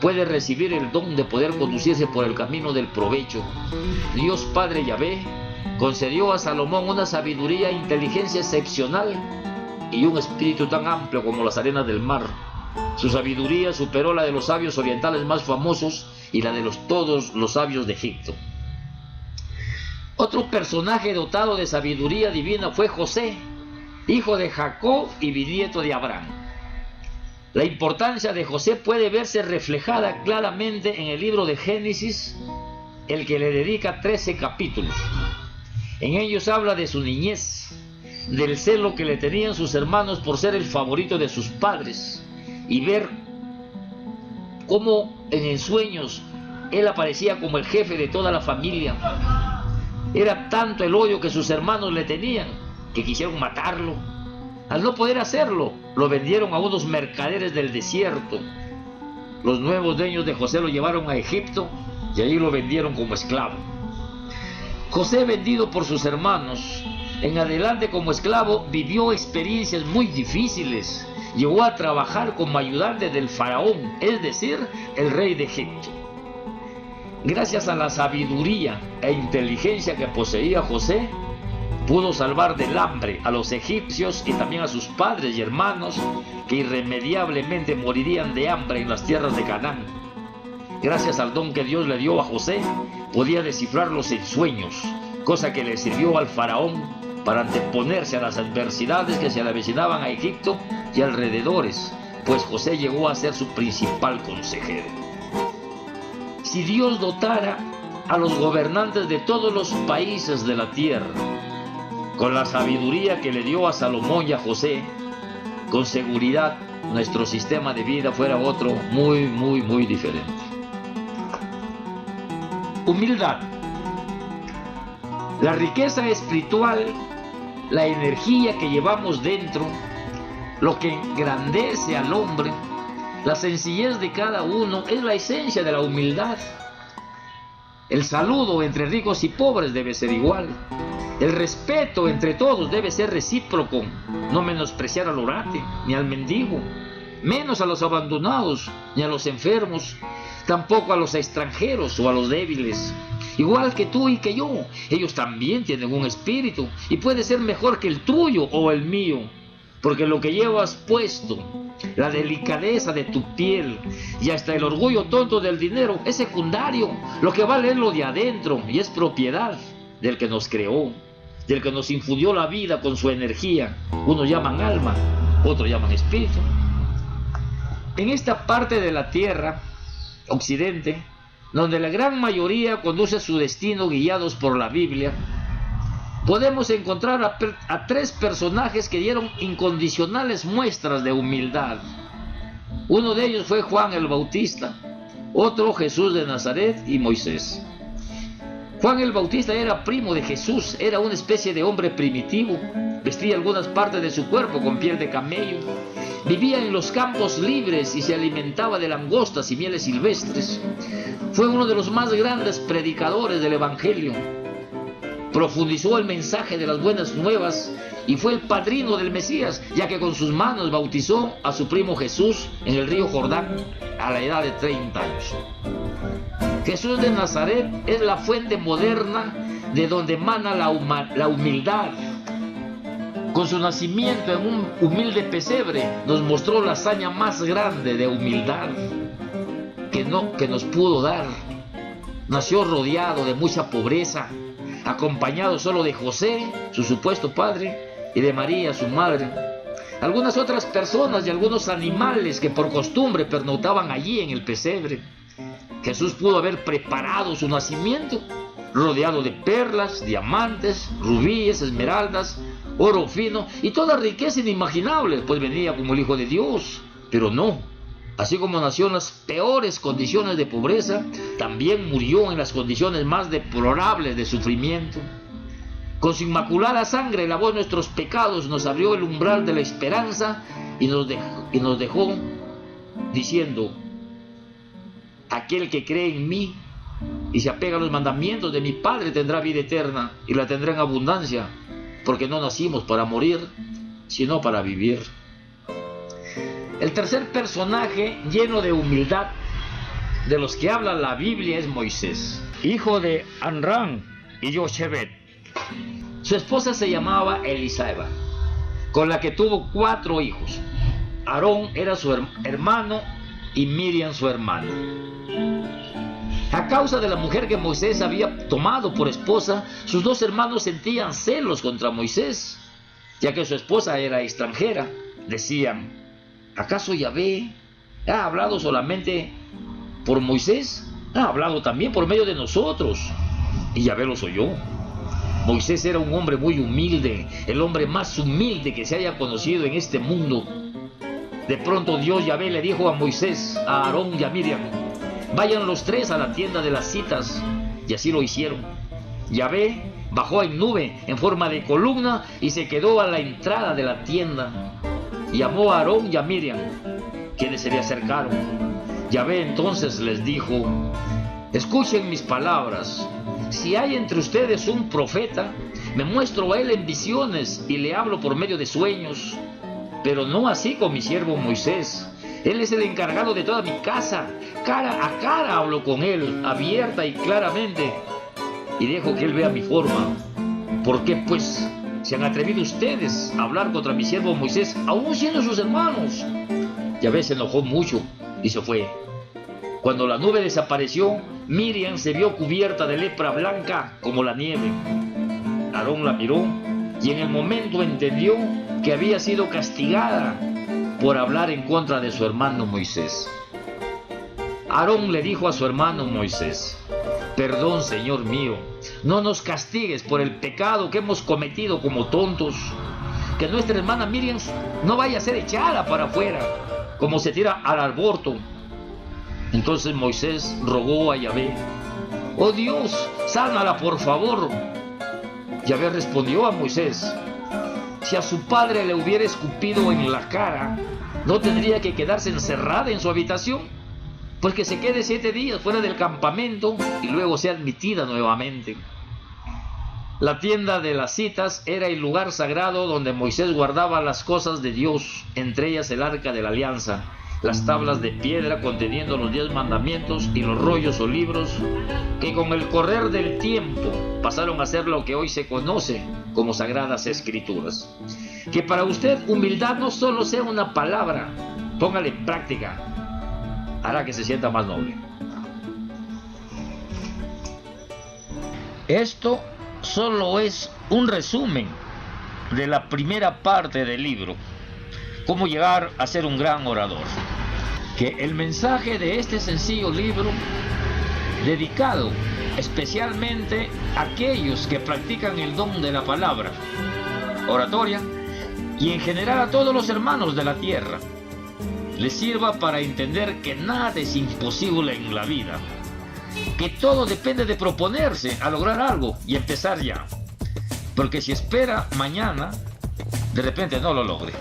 puede recibir el don de poder conducirse por el camino del provecho. Dios Padre Yahvé concedió a Salomón una sabiduría e inteligencia excepcional y un espíritu tan amplio como las arenas del mar. Su sabiduría superó la de los sabios orientales más famosos y la de todos los sabios de Egipto. Otro personaje dotado de sabiduría divina fue José, hijo de Jacob y bisnieto de Abraham. La importancia de José puede verse reflejada claramente en el libro de Génesis, el que le dedica 13 capítulos. En ellos habla de su niñez, del celo que le tenían sus hermanos por ser el favorito de sus padres, y ver cómo en ensueños él aparecía como el jefe de toda la familia. Era tanto el odio que sus hermanos le tenían que quisieron matarlo. Al no poder hacerlo, lo vendieron a unos mercaderes del desierto. Los nuevos dueños de José lo llevaron a Egipto y allí lo vendieron como esclavo. José, vendido por sus hermanos, en adelante como esclavo vivió experiencias muy difíciles. Llegó a trabajar como ayudante del faraón, es decir, el rey de Egipto. Gracias a la sabiduría e inteligencia que poseía José, pudo salvar del hambre a los egipcios y también a sus padres y hermanos que irremediablemente morirían de hambre en las tierras de Canaán. Gracias al don que Dios le dio a José, podía descifrarlos en sueños, cosa que le sirvió al faraón para anteponerse a las adversidades que se le avecinaban a Egipto y alrededores, pues José llegó a ser su principal consejero. Si Dios dotara a los gobernantes de todos los países de la tierra con la sabiduría que le dio a Salomón y a José, con seguridad nuestro sistema de vida fuera otro muy diferente. Humildad. La riqueza espiritual, la energía que llevamos dentro, lo que engrandece al hombre, la sencillez de cada uno, es la esencia de la humildad. El saludo entre ricos y pobres debe ser igual. El respeto entre todos debe ser recíproco, no menospreciar al orate ni al mendigo, menos a los abandonados ni a los enfermos, tampoco a los extranjeros o a los débiles. Igual que tú y que yo, ellos también tienen un espíritu y puede ser mejor que el tuyo o el mío, porque lo que llevas puesto, la delicadeza de tu piel y hasta el orgullo tonto del dinero es secundario. Lo que vale es lo de adentro y es propiedad del que nos creó, del que nos infundió la vida con su energía. Unos llaman alma, otros llaman espíritu. En esta parte de la tierra, Occidente, donde la gran mayoría conduce su destino guiados por la Biblia, podemos encontrar a tres personajes que dieron incondicionales muestras de humildad. Uno de ellos fue Juan el Bautista, otro Jesús de Nazaret y Moisés. Juan el Bautista era primo de Jesús, era una especie de hombre primitivo, vestía algunas partes de su cuerpo con piel de camello, vivía en los campos libres y se alimentaba de langostas y mieles silvestres. Fue uno de los más grandes predicadores del Evangelio. Profundizó el mensaje de las buenas nuevas y fue el padrino del Mesías, ya que con sus manos bautizó a su primo Jesús en el río Jordán a la edad de 30 años. Jesús de Nazaret es la fuente moderna de donde emana la humildad. Con su nacimiento en un humilde pesebre nos mostró la hazaña más grande de humildad que nos pudo dar. Nació rodeado de mucha pobreza, acompañado solo de José, su supuesto padre, y de María, su madre. Algunas otras personas y algunos animales que por costumbre pernoctaban allí en el pesebre. Jesús pudo haber preparado su nacimiento, rodeado de perlas, diamantes, rubíes, esmeraldas, oro fino y toda riqueza inimaginable, pues venía como el Hijo de Dios. Pero no, así como nació en las peores condiciones de pobreza, también murió en las condiciones más deplorables de sufrimiento. Con su inmaculada sangre lavó nuestros pecados, nos abrió el umbral de la esperanza y nos dejó diciendo: aquel que cree en mí y se apega a los mandamientos de mi Padre tendrá vida eterna y la tendrá en abundancia, porque no nacimos para morir, sino para vivir. El tercer personaje lleno de humildad de los que habla la Biblia es Moisés, hijo de Amram y Yochebed. Su esposa se llamaba Elisaba, con la que tuvo 4 hijos. Aarón era su hermano y Miriam su hermana. A causa de la mujer que Moisés había tomado por esposa, sus 2 hermanos sentían celos contra Moisés, ya que su esposa era extranjera. Decían: ¿acaso Yahvé ha hablado solamente por Moisés? Ha hablado también por medio de nosotros. Y Yahvé los oyó. Moisés era un hombre muy humilde, el hombre más humilde que se haya conocido en este mundo. De pronto Dios Yahvé le dijo a Moisés, a Aarón y a Miriam: vayan los 3 a la tienda de las citas. Y así lo hicieron. Yahvé bajó en nube en forma de columna y se quedó a la entrada de la tienda. Llamó a Aarón y a Miriam, quienes se le acercaron. Yahvé entonces les dijo: escuchen mis palabras. Si hay entre ustedes un profeta, me muestro a él en visiones y le hablo por medio de sueños. Pero no así con mi siervo Moisés. Él es el encargado de toda mi casa. Cara a cara hablo con él, abierta y claramente, y dejo que él vea mi forma. ¿Por qué, pues, se han atrevido ustedes a hablar contra mi siervo Moisés, aún siendo sus hermanos? Yahvé se enojó mucho y se fue. Cuando la nube desapareció, Miriam se vio cubierta de lepra blanca como la nieve. Aarón la miró y en el momento entendió que había sido castigada por hablar en contra de su hermano Moisés. Aarón le dijo a su hermano Moisés: perdón, Señor mío, no nos castigues por el pecado que hemos cometido como tontos. Que nuestra hermana Miriam no vaya a ser echada para afuera, como se tira al aborto. Entonces Moisés rogó a Yahvé: Oh Dios, sánala por favor. Yahvé respondió a Moisés: si a su padre le hubiera escupido en la cara, ¿no tendría que quedarse encerrada en su habitación? Pues que se quede 7 días fuera del campamento y luego sea admitida nuevamente. La tienda de las citas era el lugar sagrado donde Moisés guardaba las cosas de Dios, entre ellas el arca de la alianza, las tablas de piedra conteniendo los 10 mandamientos y los rollos o libros que con el correr del tiempo pasaron a ser lo que hoy se conoce como Sagradas Escrituras. Que para usted humildad no solo sea una palabra, póngale en práctica, hará que se sienta más noble. Esto solo es un resumen de la primera parte del libro, Cómo llegar a ser un gran orador. Que el mensaje de este sencillo libro, dedicado especialmente a aquellos que practican el don de la palabra, oratoria, y en general a todos los hermanos de la tierra, les sirva para entender que nada es imposible en la vida, que todo depende de proponerse a lograr algo y empezar ya, porque si espera mañana, de repente no lo logre.